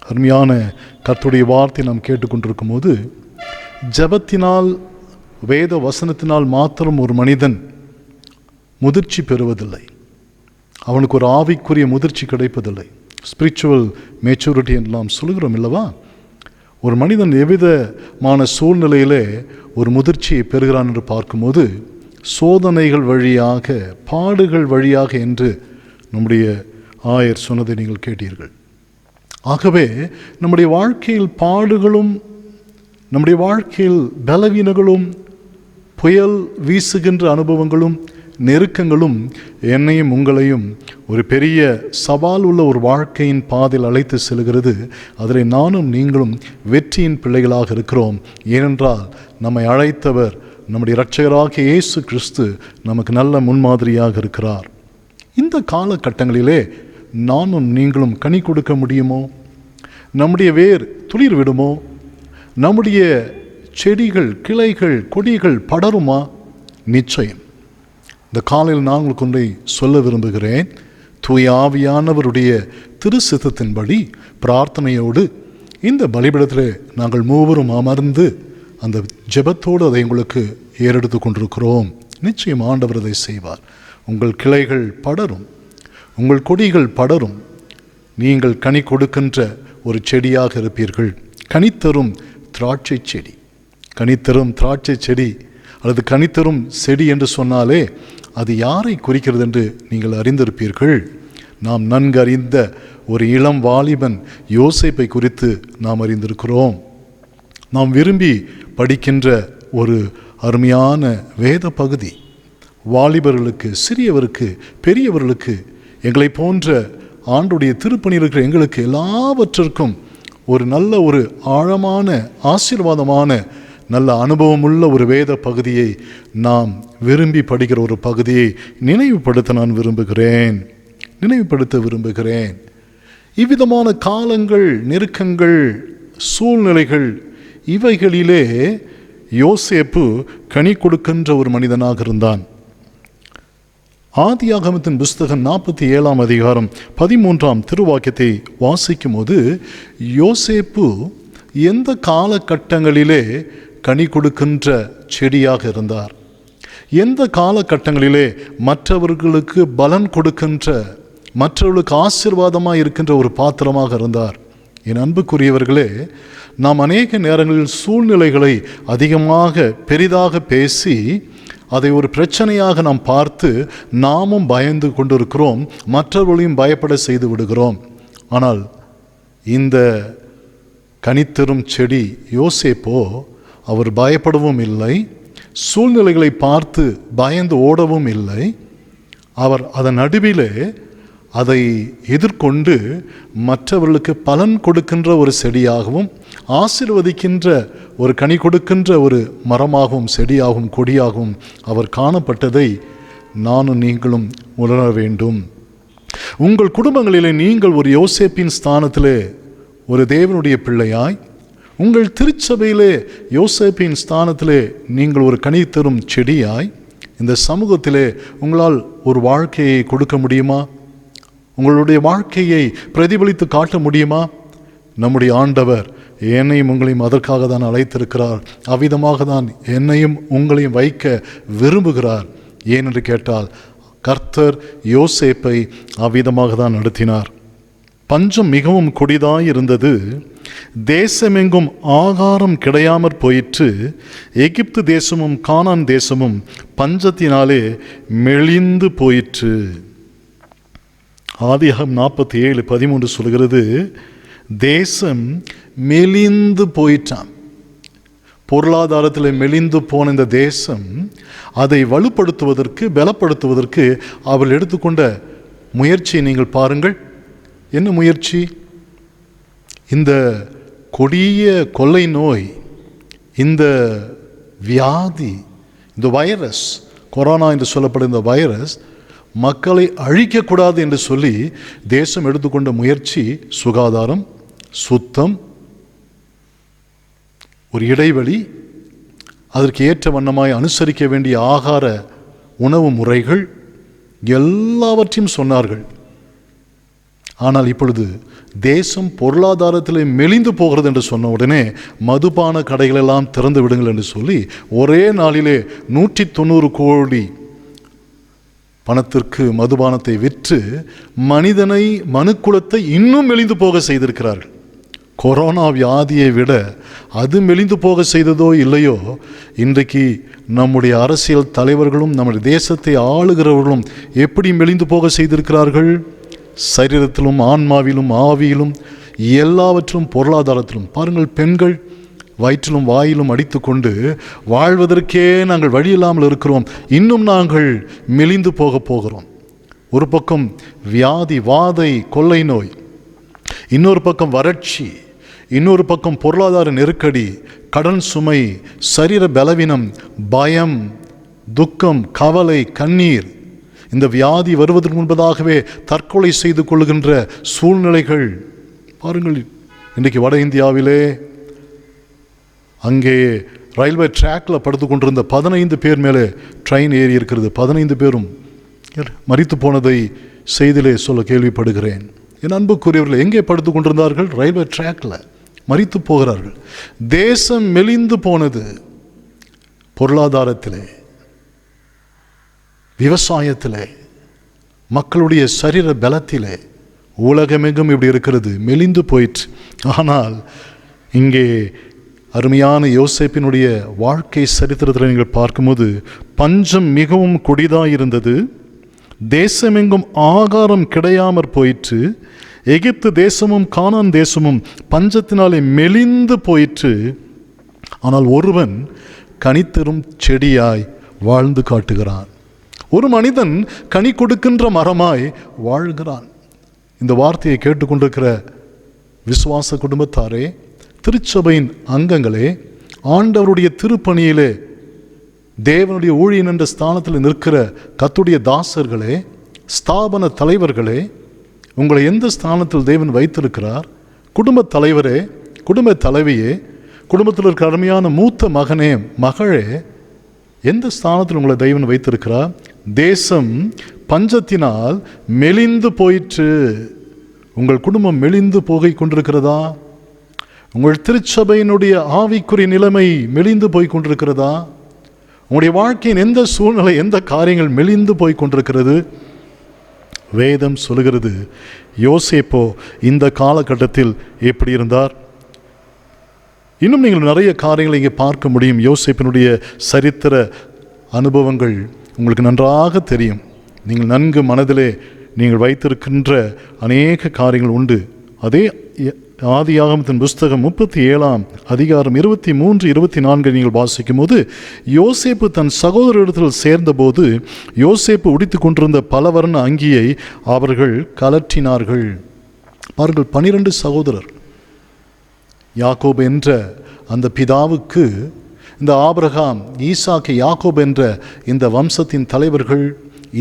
அருமையான கர்த்தருடைய வார்த்தை நாம் கேட்டுக்கொண்டிருக்கும் போது, ஜபத்தினால் வேத வசனத்தினால் மாத்திரம் ஒரு மனிதன் முதிர்ச்சி பெறுவதில்லை. அவனுக்கு ஒரு ஆவிக்குரிய முதிர்ச்சி கிடைப்பதில்லை. ஸ்பிரிச்சுவல் மெச்சூரிட்டி என்று நாம் சொல்கிறோம் இல்லவா? ஒரு மனிதன் எவ்விதமான சூழ்நிலையிலே ஒரு முதிர்ச்சியை பெறுகிறான் என்று பார்க்கும்போது, சோதனைகள் வழியாக, பாடுகள் வழியாக என்று நம்முடைய ஆயர் சொன்னதை நீங்கள் கேட்டீர்கள். ஆகவே நம்முடைய வாழ்க்கையில் பாடுகளும், நம்முடைய வாழ்க்கையில் பலவீனங்களும், புயல் வீசுகின்ற அனுபவங்களும், நெருக்கங்களும் என்னையும் உங்களையும் ஒரு பெரிய சவால் உள்ள ஒரு வாழ்க்கையின் பாதையில் அழைத்து செல்கிறது. அதில் நானும் நீங்களும் வெற்றியின் பிள்ளைகளாக இருக்கிறோம். ஏனென்றால் நம்மை அழைத்தவர் நம்முடைய இரட்சகராகிய இயேசு கிறிஸ்து நமக்கு நல்ல முன்மாதிரியாக இருக்கிறார். இந்த காலகட்டங்களிலே நானும் நீங்களும் கனி கொடுக்க முடியுமோ? நம்முடைய வேர் துளிர் விடுமோ? நம்முடைய செடிகள், கிளைகள், கொடிகள் படருமா? நிச்சயம். இந்த காலையில் நான் உங்களுக்கு ஒன்றை சொல்ல விரும்புகிறேன். தூய ஆவியானவருடைய திரு சித்தத்தின்படி பிரார்த்தனையோடு இந்த பலிபீடத்தில் நாங்கள் மூவரும் அமர்ந்து அந்த ஜெபத்தோடு அதை உங்களுக்கு ஏறெடுத்து கொண்டிருக்கிறோம். நிச்சயம் ஆண்டவர் அதை செய்வார். உங்கள் கிளைகள் படரும், உங்கள் கொடிகள் படரும். நீங்கள் கனி கொடுக்கின்ற ஒரு செடியாக இருப்பீர்கள். கனித்தரும் திராட்சை செடி. கனித்தரும் திராட்சை செடி அல்லது கனித்தரும் செடி என்று சொன்னாலே அது யாரை குறிக்கிறது என்று நீங்கள் அறிந்திருப்பீர்கள். நாம் நன்கு அறிந்த ஒரு இளம் வாலிபன் யோசேப்பை குறித்து நாம் அறிந்திருக்கிறோம். நாம் விரும்பி படிக்கின்ற ஒரு அருமையான வேத பகுதி. வாலிபர்களுக்கு, சிறியவருக்கு, பெரியவர்களுக்கு, எங்களை போன்ற ஆண்டுடைய திருப்பணியில் இருக்கிற எங்களுக்கு எல்லாவற்றிற்கும் ஒரு நல்ல, ஒரு ஆழமான, ஆசீர்வாதமான, நல்ல அனுபவமுள்ள ஒரு வேத பகுதியை நாம் விரும்பி படிக்கிற ஒரு பகுதியை நினைவுபடுத்த நான் விரும்புகிறேன். இவ்விதமான காலங்கள், நெருக்கங்கள், சூழ்நிலைகள், இவைகளிலே யோசேப்பு கனி கொடுக்கின்ற ஒரு மனிதனாக இருந்தான். ஆதியாகமத்தின் புஸ்தகம் 47 அதிகாரம் 13 திருவாக்கியத்தை வாசிக்கும் போது யோசேப்பு எந்த காலகட்டங்களிலே கனி கொடுக்கின்ற செடியாக இருந்தார், எந்த காலகட்டங்களிலே மற்றவர்களுக்கு பலன் கொடுக்கின்ற, மற்றவர்களுக்கு ஆசீர்வாதமாக இருக்கின்ற ஒரு பாத்திரமாக இருந்தார். என் அன்புக்குரியவர்களே, நாம் அநேக நேரங்களில் சூழ்நிலைகளை அதிகமாக பெரிதாக பேசி அதை ஒரு பிரச்சனையாக நாம் பார்த்து நாமும் பயந்து கொண்டிருக்கிறோம், மற்றவர்களையும் பயப்பட செய்து விடுகிறோம். ஆனால் இந்த கனித்தரும் செடி யோசேப்போ அவர் பயப்படவும் இல்லை, சூழ்நிலைகளை பார்த்து பயந்து ஓடவும் இல்லை. அவர் அதன் நடுவிலே அதை எதிர்கொண்டு மற்றவர்களுக்கு பலன் கொடுக்கின்ற ஒரு செடியாகவும், ஆசீர்வதிக்கின்ற ஒரு கனி கொடுக்கின்ற ஒரு மரமாகவும், செடியாகவும், கொடியாகவும் அவர் காணப்பட்டதை நானும் நீங்களும் உணர வேண்டும். உங்கள் குடும்பங்களிலே நீங்கள் ஒரு யோசேப்பின் ஸ்தானத்திலே ஒரு தேவனுடைய பிள்ளையாய், உங்கள் திருச்சபையிலே யோசேப்பின் ஸ்தானத்திலே நீங்கள் ஒரு கனி தரும் செடியாய் இந்த சமூகத்திலே உங்களால் ஒரு வாழ்க்கையை கொடுக்க முடியுமா? உங்களுடைய வாழ்க்கையை பிரதிபலித்து காட்ட முடியுமா? நம்முடைய ஆண்டவர் என்னையும் உங்களையும் அதற்காக தான் அழைத்திருக்கிறார். அவ்விதமாக தான் என்னையும் உங்களையும் வைக்க விரும்புகிறார். ஏனென்று கேட்டால் கர்த்தர் யோசேப்பை அவ்விதமாக தான் நடத்தினார். பஞ்சம் மிகவும் கொடிதாய் இருந்தது, தேசமெங்கும் ஆகாரம் கிடையாமற் போயிற்று. எகிப்து தேசமும் கானான் தேசமும் பஞ்சத்தினாலே மெலிந்து போயிற்று. ஆதியாகமம் 47:13 சொல்கிறது, தேசம் மெலிந்து போயிட்டான். பொருளாதாரத்தில் மெலிந்து போன இந்த தேசம் அதை வலுப்படுத்துவதற்கு, பலப்படுத்துவதற்கு அவள் எடுத்துக்கொண்ட முயற்சியை நீங்கள் பாருங்கள். என்ன முயற்சி? இந்த கொடிய கொள்ளை நோய், இந்த வியாதி, இந்த வைரஸ், கொரோனா என்று சொல்லப்படும் இந்த வைரஸ் மக்களை அழிக்கக்கூடாது என்று சொல்லி தேசம் எடுத்துக்கொண்ட முயற்சி சுகாதாரம், சுத்தம், ஒரு இடைவெளி, அதற்கு ஏற்ற வண்ணமாய் அனுசரிக்க வேண்டிய ஆகார உணவு முறைகள் எல்லாவற்றையும் சொன்னார்கள். ஆனால் இப்பொழுது தேசம் பொருளாதாரத்தில் மெலிந்து போகிறது என்று சொன்ன உடனே மதுபான கடைகளெல்லாம் திறந்து விடுங்கள் என்று சொல்லி ஒரே நாளிலே 190 கோடி பணத்திற்கு மதுபானத்தை விற்று மனிதனை, மனுக்குலத்தை இன்னும் மெலிந்து போக செய்திருக்கிறார்கள். கொரோனா வியாதியை விட அது மெலிந்து போக செய்ததோ இல்லையோ, இன்றைக்கு நம்முடைய அரசியல் தலைவர்களும் நம்முடைய தேசத்தை ஆளுகிறவர்களும் எப்படி மெலிந்து போக செய்திருக்கிறார்கள்? சரீரத்திலும், ஆன்மாவிலும், ஆவியிலும், எல்லாவற்றும், பொருளாதாரத்திலும். பாருங்கள், பெண்கள் வயிற்றிலும் வாயிலும் அடித்து கொண்டு வாழ்வதற்கே நாங்கள் வழியில்லாமல் இருக்கிறோம், இன்னும் நாங்கள் மெலிந்து போகிறோம். ஒரு பக்கம் வியாதி, வாதை, கொள்ளை நோய், இன்னொரு பக்கம் வறட்சி, இன்னொரு பக்கம் பொருளாதார நெருக்கடி, கடன் சுமை, சரீர பலவீனம், பயம், துக்கம், கவலை, கண்ணீர். இந்த வியாதி வருவதற்கு முன்பதாகவே தற்கொலை செய்து கொள்கின்ற சூழ்நிலைகள். பாருங்கள், இன்றைக்கு வட இந்தியாவிலே அங்கே ரயில்வே ட்ராக்கில் படுத்து கொண்டிருந்த 15 பேர் மேலே ட்ரெயின் ஏறி இருக்கிறது. 15 பேரும் மரித்து போனதை செய்திலே சொல்ல கேள்விப்படுகிறேன். என் அன்புக்குரியவர்கள் எங்கே படுத்து கொண்டிருந்தார்கள்? ரயில்வே ட்ராக்கில் மரித்து போகிறார்கள். தேசம் மெலிந்து போனது. பொருளாதாரத்திலே, விவசாயத்திலே, மக்களுடைய சரீர பலத்திலே, உலகமெங்கும் இப்படி இருக்கிறது, மெலிந்து போயிற்று. ஆனால் இங்கே அருமையான யோசேப்பினுடைய வாழ்க்கை சரித்திரத்தில் நீங்கள் பார்க்கும்போது பஞ்சம் மிகவும் கொடிதாயிருந்தது, தேசமெங்கும் ஆகாரம் கிடையாமற் போயிற்று. எகிப்து தேசமும் கானான் தேசமும் பஞ்சத்தினாலே மெலிந்து போயிற்று. ஆனால் ஒருவன் கனித்தரும் செடியாய் வாழ்ந்து காட்டுகிறான். ஒரு மனிதன் கனி கொடுக்கின்ற மரமாய் வாழ்கிறான். இந்த வார்த்தையை கேட்டுக்கொண்டிருக்கிற விசுவாச குடும்பத்தாரே, திருச்சபையின் அங்கங்களே, ஆண்டவருடைய திருப்பணியிலே தேவனுடைய ஊழியன் என்ற ஸ்தானத்தில் நிற்கிற கர்த்தருடைய தாசர்களே, ஸ்தாபன தலைவர்களே, உங்களை எந்த ஸ்தானத்தில் தேவன் வைத்திருக்கிறார்? குடும்ப தலைவரே, குடும்ப தலைவியே, குடும்பத்தில் இருக்கிற அருமையான மூத்த மகனே மகளே, எந்த ஸ்தானத்தில் உங்களை தெய்வன் வைத்திருக்கிறார்? தேசம் பஞ்சத்தினால் மெலிந்து போயிற்று. உங்கள் குடும்பம் மெலிந்து போகை கொண்டிருக்கிறதா? உங்கள் திருச்சபையினுடைய ஆவிக்குரிய நிலைமை மெலிந்து போய் கொண்டிருக்கிறதா? உங்களுடைய வாழ்க்கையின் எந்த சூழ்நிலை, எந்த காரியங்கள் மெலிந்து போய் கொண்டிருக்கிறது? வேதம் சொல்லுகிறது, யோசேப்போ இந்த காலகட்டத்தில் எப்படி இருந்தார்? இன்னும் நீங்கள் நிறைய காரியங்களை இங்கே பார்க்க முடியும். யோசேப்பினுடைய சரித்திர அனுபவங்கள் உங்களுக்கு நன்றாக தெரியும். நீங்கள் நன்கு மனதிலே நீங்கள் வைத்திருக்கின்ற அநேக காரியங்கள் உண்டு. அதே ஆதியாகமத்தின் புஸ்தகம் 37ஆம் அதிகாரம் 23, 24 நீங்கள் வாசிக்கும் போது, யோசேப்பு தன் சகோதரரிடத்தில் சேர்ந்தபோது யோசேப்பு உடுத்திக் கொண்டிருந்த பலவர்ண அங்கியை அவர்கள் கலற்றினார்கள். பாருங்கள், 12 சகோதரர். யாக்கோபு என்ற அந்த பிதாவுக்கு இந்த ஆபிரகாம், ஈசாக்கு, யாக்கோபு என்ற இந்த வம்சத்தின் தலைவர்கள்,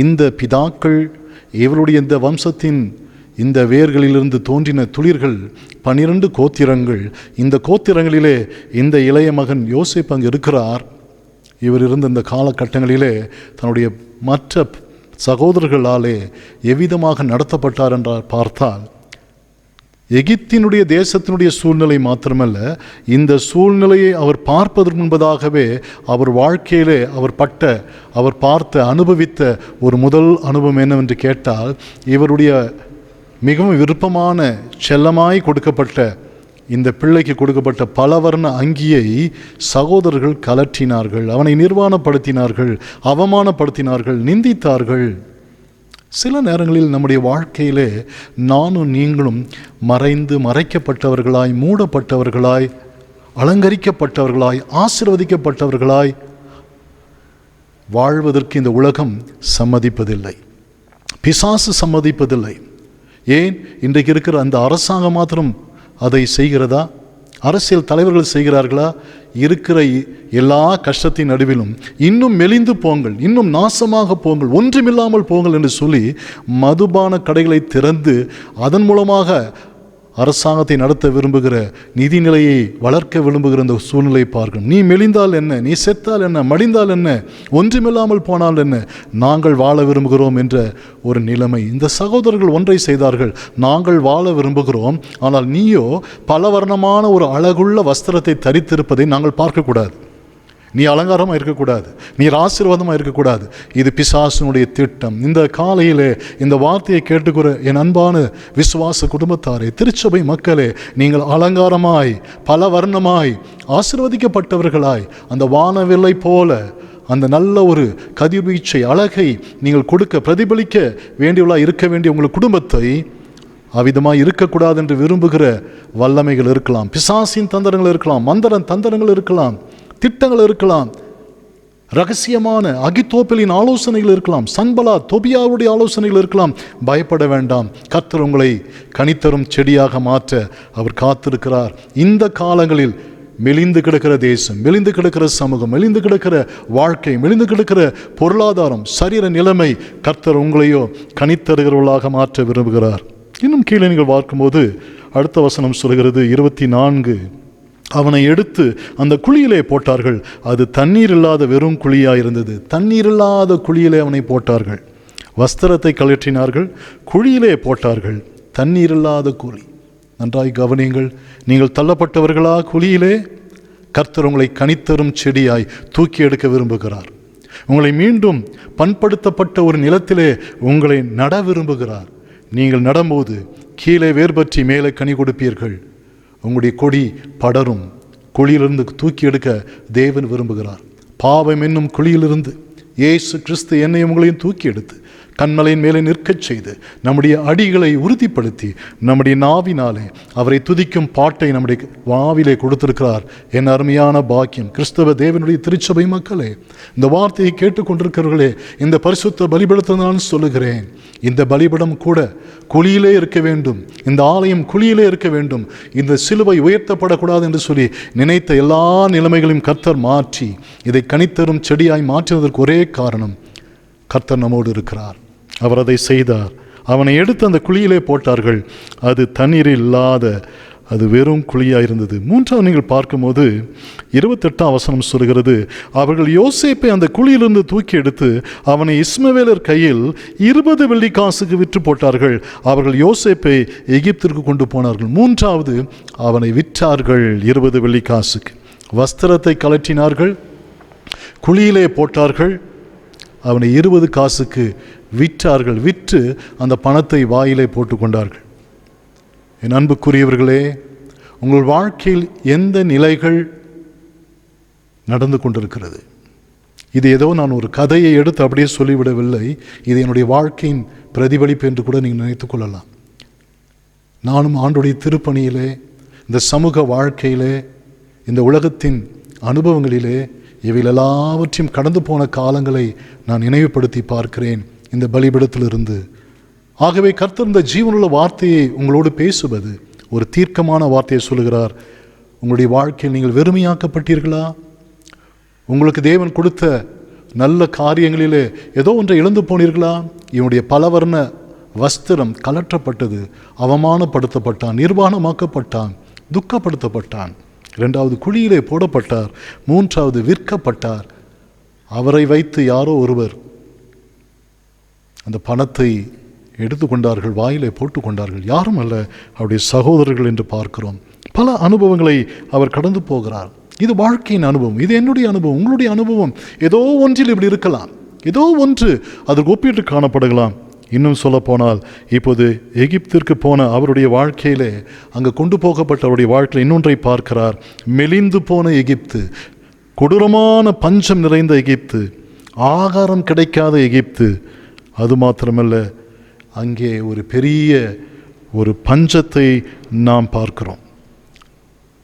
இந்த பிதாக்கள், இவருடைய இந்த வம்சத்தின் இந்த வேர்களிலிருந்து தோன்றின துளிர்கள் 12 கோத்திரங்கள். இந்த கோத்திரங்களிலே இந்த இளைய மகன் யோசேப்பு அங்கு இருக்கிறார். இவர் இருந்த இந்த காலகட்டங்களிலே தன்னுடைய மற்ற சகோதரர்களாலே எவ்விதமாக நடத்தப்பட்டார் என்றால் பார்த்தால், எகிப்தினுடைய தேசத்தினுடைய சூழ்நிலை மாத்திரமல்ல, இந்த சூழ்நிலையை அவர் பார்ப்பதற்கு முன்பதாகவே அவர் வாழ்க்கையிலே அவர் பார்த்த அனுபவித்த ஒரு முதல் அனுபவம் என்னவென்று கேட்டால், இவருடைய மிகவும் விருப்பமான செல்லமாய் கொடுக்கப்பட்ட இந்த பிள்ளைக்கு கொடுக்கப்பட்ட பலவர்ண அங்கியை சகோதரர்கள் கலற்றினார்கள், அவனை நிர்வாணப்படுத்தினார்கள், அவமானப்படுத்தினார்கள், நிந்தித்தார்கள். சில நேரங்களில் நம்முடைய வாழ்க்கையிலே நானும் நீங்களும் மறைக்கப்பட்டவர்களாய், மூடப்பட்டவர்களாய், அலங்கரிக்கப்பட்டவர்களாய், ஆசீர்வதிக்கப்பட்டவர்களாய் வாழ்வதற்கு இந்த உலகம் சம்மதிப்பதில்லை, பிசாசு சம்மதிப்பதில்லை. ஏன்? இன்றைக்கு இருக்கிற அந்த அரசாங்கம் மாத்திரம் அதை செய்கிறதா? அரசியல் தலைவர்கள் செய்கிறார்களா? இருக்கிற எல்லா கஷ்டத்தின் நடுவிலும் இன்னும் மெலிந்து போங்கள், இன்னும் நாசமாக போங்கள், ஒன்றுமில்லாமல் போங்கள் என்று சொல்லி மதுபான கடைகளை திறந்து அதன் மூலமாக அரசாங்கத்தை நடத்த விரும்புகிற, நிதிநிலையை வளர்க்க விரும்புகிற இந்த சூழ்நிலையை பார்க்கணும். நீ மெலிந்தால் என்ன, நீ செத்தால் என்ன, மடிந்தால் என்ன, ஒன்றுமில்லாமல் போனால் என்ன, நாங்கள் வாழ விரும்புகிறோம் என்ற ஒரு நிலைமை. இந்த சகோதரர்கள் ஒன்றை செய்தார்கள், நாங்கள் வாழ விரும்புகிறோம், ஆனால் நீயோ பலவர்ணமான ஒரு அழகுள்ள வஸ்திரத்தை தரித்திருப்பதை நாங்கள் பார்க்கக்கூடாது, நீ அலங்காரமாக இருக்கக்கூடாது, நீ ஆசீர்வாதமாக இருக்கக்கூடாது. இது பிசாசினுடைய திட்டம். இந்த காலையிலே இந்த வார்த்தையை கேட்டுக்கிற என் அன்பான விசுவாச குடும்பத்தாரே, திருச்சபை மக்களே, நீங்கள் அலங்காரமாய், பல வர்ணமாய், ஆசீர்வதிக்கப்பட்டவர்களாய், அந்த வானவில்லை போல அந்த நல்ல ஒரு கதிர்வீச்சை, அழகை நீங்கள் கொடுக்க, பிரதிபலிக்க வேண்டியவர்களாக இருக்க வேண்டிய உங்கள் குடும்பத்தை அவ்விதமாக இருக்கக்கூடாது என்று விரும்புகிற வல்லமைகள் இருக்கலாம், பிசாசின் தந்திரங்கள் இருக்கலாம், மந்திரன் தந்திரங்கள் இருக்கலாம், திட்டங்கள் இருக்கலாம், ரகசியமான அகித்தோப்பலின் ஆலோசனைகள் இருக்கலாம், சன்பலா தொபியாவுடைய ஆலோசனைகள் இருக்கலாம். பயப்பட வேண்டாம். கர்த்தர் உங்களை கனித்தரும் செடியாக மாற்ற அவர் காத்திருக்கிறார். இந்த காலங்களில் மெலிந்து கிடக்கிற தேசம், மெலிந்து கிடக்கிற சமூகம், மெலிந்து கிடக்கிற வாழ்க்கை, மெலிந்து கிடக்கிற பொருளாதாரம், சரீர நிலைமை, கர்த்தர் உங்களையோ கனித்தருகிறவர்களாக மாற்ற விரும்புகிறார். இன்னும் கீழே நீங்கள் பார்க்கும்போது அடுத்த வசனம் சொல்கிறது 24, அவனை எடுத்து அந்த குழியிலே போட்டார்கள். அது தண்ணீர் இல்லாத வெறும் குழியாக இருந்தது. தண்ணீர் இல்லாத குழியிலே அவனை போட்டார்கள். வஸ்திரத்தை கழற்றினார்கள், குழியிலே போட்டார்கள். தண்ணீர் இல்லாத குழி. நன்றாய் கவனியுங்கள். நீங்கள் தள்ளப்பட்டவர்களா குழியிலே? கர்த்தர் உங்களை கனித்தரும் செடியாய் தூக்கி எடுக்க விரும்புகிறார். உங்களை மீண்டும் பண்படுத்தப்பட்ட ஒரு நிலத்திலே உங்களை நட விரும்புகிறார். நீங்கள் நடும்போது கீழே வேர்பற்றி மேலே கனி கொடுப்பீர்கள். உங்களுடைய கொடி படரும். குழியிலிருந்து தூக்கி எடுக்க தேவன் விரும்புகிறார். பாவம் என்னும் குழியிலிருந்து இயேசு கிறிஸ்து என்னையும் உங்களையும் தூக்கி எடுத்து கண்மலையின் மேலே நிற்கச் செய்து நம்முடைய அடிகளை உறுதிப்படுத்தி நம்முடைய நாவினாலே அவரை துதிக்கும் பாட்டை நம்முடைய வாவிலே கொடுத்திருக்கிறார். என் அருமையான பாக்கியம். கிறிஸ்தவ தேவனுடைய திருச்சபை மக்களே, இந்த வார்த்தையை கேட்டுக்கொண்டிருக்கிறவர்களே, இந்த பரிசுத்த பலிபீடத்தை நான் சொல்லுகிறேன், இந்த பலிபீடம் கூட குழியிலே இருக்க வேண்டும், இந்த ஆலயம் குழியிலே இருக்க வேண்டும், இந்த சிலுவை உயர்த்தப்படக்கூடாது என்று சொல்லி நினைத்த எல்லா நிலைமைகளையும் கர்த்தர் மாற்றி இதை கனித்தரும் செடியாய் மாற்றினதற்கு ஒரே காரணம், கர்த்தர் நம்மோடு இருக்கிறார். அவர் அதை செய்தார். அவனை எடுத்து அந்த குழியிலே போட்டார்கள். அது தண்ணீர் இல்லாத அது வெறும் குழியாக இருந்தது. மூன்றாவது நீங்கள் பார்க்கும்போது 28ஆம் வசனம் சொல்கிறது, அவர்கள் யோசேப்பை அந்த குழியிலிருந்து தூக்கி எடுத்து அவனை இஸ்மவேலர் கையில் 20 வெள்ளிக்காசுக்கு விற்று போட்டார்கள். அவர்கள் யோசேப்பை எகிப்திற்கு கொண்டு போனார்கள். மூன்றாவது, அவனை விற்றார்கள் 20 வெள்ளிக்காசுக்கு. வஸ்திரத்தை கலற்றினார்கள், குழியிலே போட்டார்கள், அவனை 20 காசுக்கு விற்றார்கள். விற்று அந்த பணத்தை வாயிலே போட்டு கொண்டார்கள். என் அன்புக்குரியவர்களே, உங்கள் வாழ்க்கையில் எந்த நிலைகள் நடந்து கொண்டிருக்கிறது? இது ஏதோ நான் ஒரு கதையை எடுத்து அப்படியே சொல்லிவிடவில்லை. இது என்னுடைய வாழ்க்கையின் பிரதிபலிப்பு என்று கூட நீங்கள் நினைத்து கொள்ளலாம். நானும் ஆண்டுடைய திருப்பணியிலே, இந்த சமூக வாழ்க்கையிலே, இந்த உலகத்தின் அனுபவங்களிலே இவையில் எல்லாவற்றையும் கடந்து போன காலங்களை நான் நினைவுபடுத்தி பார்க்கிறேன் இந்த பலிபீடத்திலிருந்து. ஆகவே கர்த்தர் இந்த ஜீவனுள்ள வார்த்தையை உங்களோடு பேசுவது ஒரு தீர்க்கமான வார்த்தையை சொல்லுகிறார். உங்களுடைய வாழ்க்கையில் நீங்கள் வெறுமையாக்கப்பட்டீர்களா? உங்களுக்கு தேவன் கொடுத்த நல்ல காரியங்களிலே ஏதோ ஒன்றை இழந்து போனீர்களா? இவனுடைய பலவர்ண வஸ்திரம் கலற்றப்பட்டது, அவமானப்படுத்தப்பட்டான், நிர்வாணமாக்கப்பட்டான், துக்கப்படுத்தப்பட்டான். இரண்டாவது, குழியிலே போடப்பட்டார். மூன்றாவது, விற்கப்பட்டார். அவரை வைத்து யாரோ ஒருவர் அந்த பணத்தை எடுத்துக்கொண்டார்கள், வாயிலே போட்டு கொண்டார்கள். யாரும் அல்ல, அவருடைய சகோதரர்கள் என்று பார்க்கிறோம். பல அனுபவங்களை அவர் கடந்து போகிறார். இது வாழ்க்கையின் அனுபவம், இது என்னுடைய அனுபவம், உங்களுடைய அனுபவம். ஏதோ ஒன்றில் இப்படி இருக்கலாம், ஏதோ ஒன்று அதற்கு ஒப்பிட்டு காணப்படலாம். இன்னும் சொல்ல போனால், இப்போது எகிப்திற்கு போன அவருடைய வாழ்க்கையிலே, அங்கு கொண்டு போகப்பட்ட அவருடைய வாழ்க்கையில் இன்னொன்றை பார்க்கிறார். மெலிந்து போன எகிப்து, கொடூரமான பஞ்சம் நிறைந்த எகிப்து, ஆகாரம் கிடைக்காத எகிப்து. அது மாத்திரமல்ல, அங்கே ஒரு பெரிய ஒரு பஞ்சத்தை நாம் பார்க்கிறோம்.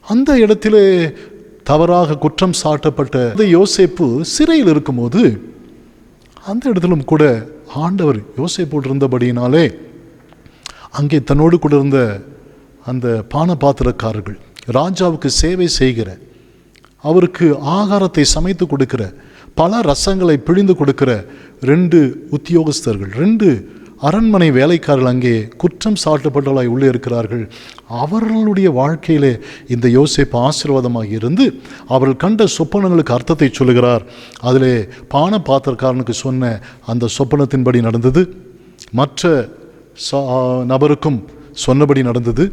அந்த இடத்திலே தவறாக குற்றம் சாட்டப்பட்ட யோசேப்பு சிறையில் இருக்கும்போது அந்த இடத்திலும் கூட ஆண்டவர் யோசேப்போடு இருந்தபடியினாலே அங்கே தன்னோடு கூட இருந்த அந்த பானபாத்திரக்காரர்கள், ராஜாவுக்கு சேவை செய்கிற, அவருக்கு ஆகாரத்தை சமைத்து கொடுக்கிற, பல ரசங்களை பிழிந்து கொடுக்கிற 2 உத்தியோகஸ்தர்கள், 2 அரண்மனை வேலைக்காரர்கள் அங்கே குற்றம் சாட்டப்பட்டவர்களாய் உள்ளே இருக்கிறார்கள். அவர்களுடைய வாழ்க்கையிலே இந்த யோசேப்பு ஆசீர்வாதமாக இருந்து அவர்கள் கண்ட சொப்பனங்களுக்கு அர்த்தத்தை சொல்லுகிறார். அதிலே பானபாத்திரக்காரனுக்கு சொன்ன அந்த சொப்பனத்தின்படி நடந்தது, மற்ற நபருக்கும் சொன்னபடி நடந்தது.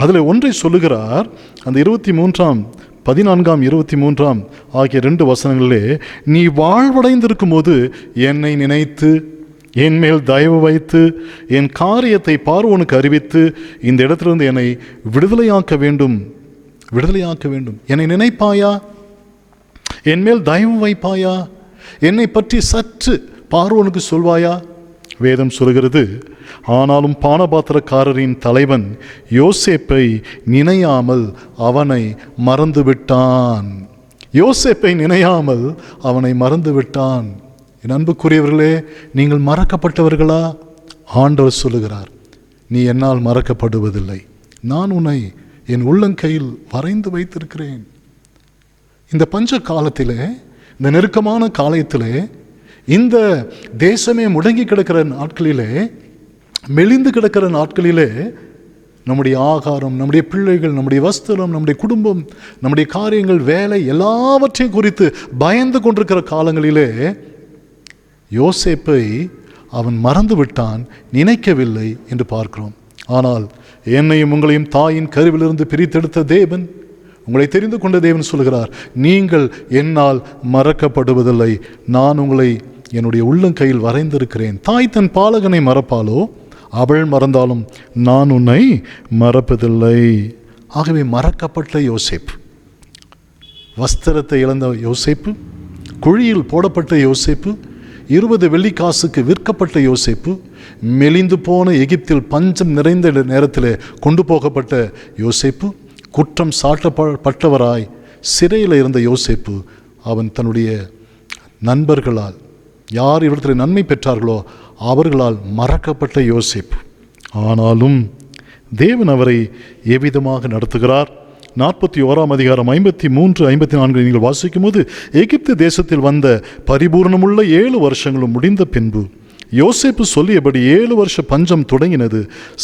அதில் ஒன்றை சொல்லுகிறார். அந்த 23ஆம் 14ஆம் 23ஆம் ஆகிய 2 வசனங்களிலே, நீ வாழ்வடைந்திருக்கும் போது என்னை நினைத்து என் மேல் தயவு வைத்து என் காரியத்தை பார்வோனுக்கு அறிவித்து இந்த இடத்திலிருந்து என்னை விடுதலையாக்க வேண்டும், என்னை நினைப்பாயா? என் மேல் தயவு வைப்பாயா? என்னை பற்றி சற்று பார்வோனுக்கு சொல்வாயா? வேதம் சொல்கிறது, ஆனாலும் பானபாத்திரக்காரரின் தலைவன் யோசேப்பை நினையாமல் அவனை மறந்துவிட்டான். யோசேப்பை நினையாமல் அவனை மறந்துவிட்டான். என் அன்புக்குரியவர்களே, நீங்கள் மறக்கப்பட்டவர்களா? ஆண்டவர் சொல்லுகிறார், நீ என்னால் மறக்கப்படுவதில்லை, நான் உன்னை என் உள்ளங்கையில் வரைந்து வைத்திருக்கிறேன். இந்த பஞ்ச காலத்திலே, இந்த நெருக்கமான காலத்திலே, இந்த தேசமே முடங்கி கிடக்கிற நாட்களிலே, மெலிந்து கிடக்கிற நாட்களிலே, நம்முடைய ஆகாரம், நம்முடைய பிள்ளைகள், நம்முடைய வஸ்திரம், நம்முடைய குடும்பம், நம்முடைய காரியங்கள், வேலை எல்லாவற்றையும் குறித்து பயந்து கொண்டிருக்கிற காலங்களிலே யோசேப்பை அவன் மறந்து விட்டான், நினைக்கவில்லை என்று பார்க்கிறோம். ஆனால் என்னையும் உங்களையும் தாயின் கருவிலிருந்து பிரித்தெடுத்த தேவன், உங்களை தெரிந்து கொண்ட தேவன் சொல்கிறார், நீங்கள் என்னால் மறக்கப்படுவதில்லை, நான் உங்களை என்னுடைய உள்ளங்கையில் வரைந்திருக்கிறேன். தாய் தன் பாலகனை மறப்பாலோ? அவள் மறந்தாலும் நான் உன்னை மறப்பதில்லை. ஆகவே மறக்கப்பட்ட யோசேப்பு, வஸ்திரத்தை இழந்த யோசேப்பு, குழியில் போடப்பட்ட யோசேப்பு, 20 வெள்ளிக்காசுக்கு விற்கப்பட்ட யோசேப்பு, மெலிந்து போன எகிப்தில் பஞ்சம் நிறைந்த நேரத்தில் கொண்டு போகப்பட்ட யோசேப்பு, குற்றம் சாட்டப்பட்டவராய் சிறையில் இருந்த யோசேப்பு, அவன் தன்னுடைய நண்பர்களால், யார் இவற்றில் நன்மை பெற்றார்களோ அவர்களால் மறக்கப்பட்ட யோசேப்பு. ஆனாலும் தேவன் அவரை எவ்விதமாக நடத்துகிறார்? 41ஆம் அதிகாரம் 53, 54 நீங்கள் வாசிக்கும் போது, எகிப்து தேசத்தில் வந்த பரிபூர்ணமுள்ள 7 வருஷங்களும் முடிந்த பின்பு யோசேப்பு சொல்லியபடி 7 வருஷ பஞ்சம் தொடங்கினது.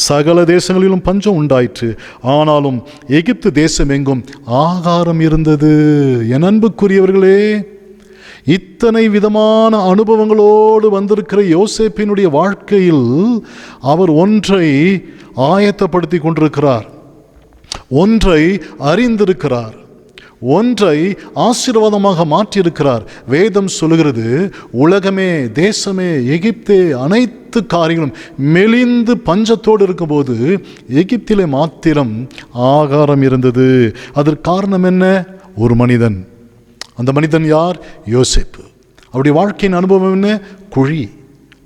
சகல தேசங்களிலும் பஞ்சம் உண்டாயிற்று. ஆனாலும் எகிப்து தேசம் எங்கும் ஆகாரம் இருந்தது. என் அன்புக்குரியவர்களே, இத்தனை விதமான அனுபவங்களோடு வந்திருக்கிற யோசேப்பினுடைய வாழ்க்கையில் அவர் ஒன்றை ஆயத்தப்படுத்தி கொண்டிருக்கிறார், ஒன்றை அறிந்திருக்கிறார், ஒன்றை ஆசீர்வாதமாக மாற்றியிருக்கிறார். வேதம் சொல்லுகிறது, உலகமே, தேசமே, எகிப்தே, அனைத்து காரியங்களும் மெலிந்து பஞ்சத்தோடு இருக்கும்போது எகிப்திலே மாத்திரம் ஆகாரம் இருந்தது. அதற்கு காரணம் என்ன? ஒரு மனிதன். அந்த மனிதன் யார்? யோசேப்பு. அவருடைய வாழ்க்கையின் அனுபவம் என்ன? குழி.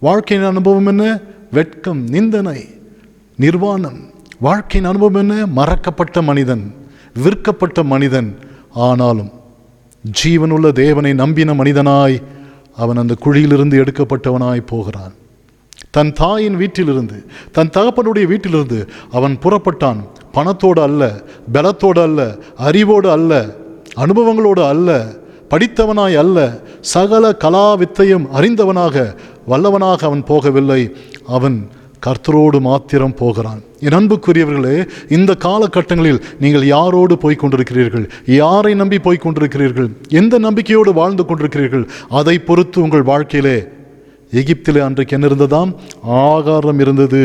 வாழ்க்கையின் அனுபவம் என்ன? வெட்கம், நிந்தனை, நிர்வாணம். வாழ்க்கையின் அனுபவம் என்ன? மறக்கப்பட்ட மனிதன், விற்கப்பட்ட மனிதன். ஆனாலும் ஜீவனுள்ள தேவனை நம்பின மனிதனாய் அவன் அந்த குழியிலிருந்து எடுக்கப்பட்டவனாய் போகிறான். தன் தாயின் வீட்டிலிருந்து, தன் தகப்பனுடைய வீட்டிலிருந்து அவன் புறப்பட்டான். பணத்தோடு அல்ல, பலத்தோடு அல்ல, அறிவோடு அல்ல, அனுபவங்களோடு அல்ல, படித்தவனாய் அல்ல, சகல கலா வித்தையும் அறிந்தவனாக வல்லவனாக அவன் போகவில்லை. அவன் கர்த்தரோடு மாத்திரம் போகிறான். என் அன்புக்குரியவர்களே, இந்த காலகட்டங்களில் நீங்கள் யாரோடு போய்கொண்டிருக்கிறீர்கள்? யாரை நம்பி போய்கொண்டிருக்கிறீர்கள்? எந்த நம்பிக்கையோடு வாழ்ந்து கொண்டிருக்கிறீர்கள்? அதை பொறுத்து உங்கள் வாழ்க்கையிலே, எகிப்திலே அன்றைக்கு என்ன இருந்ததாம்? ஆகாரம் இருந்தது.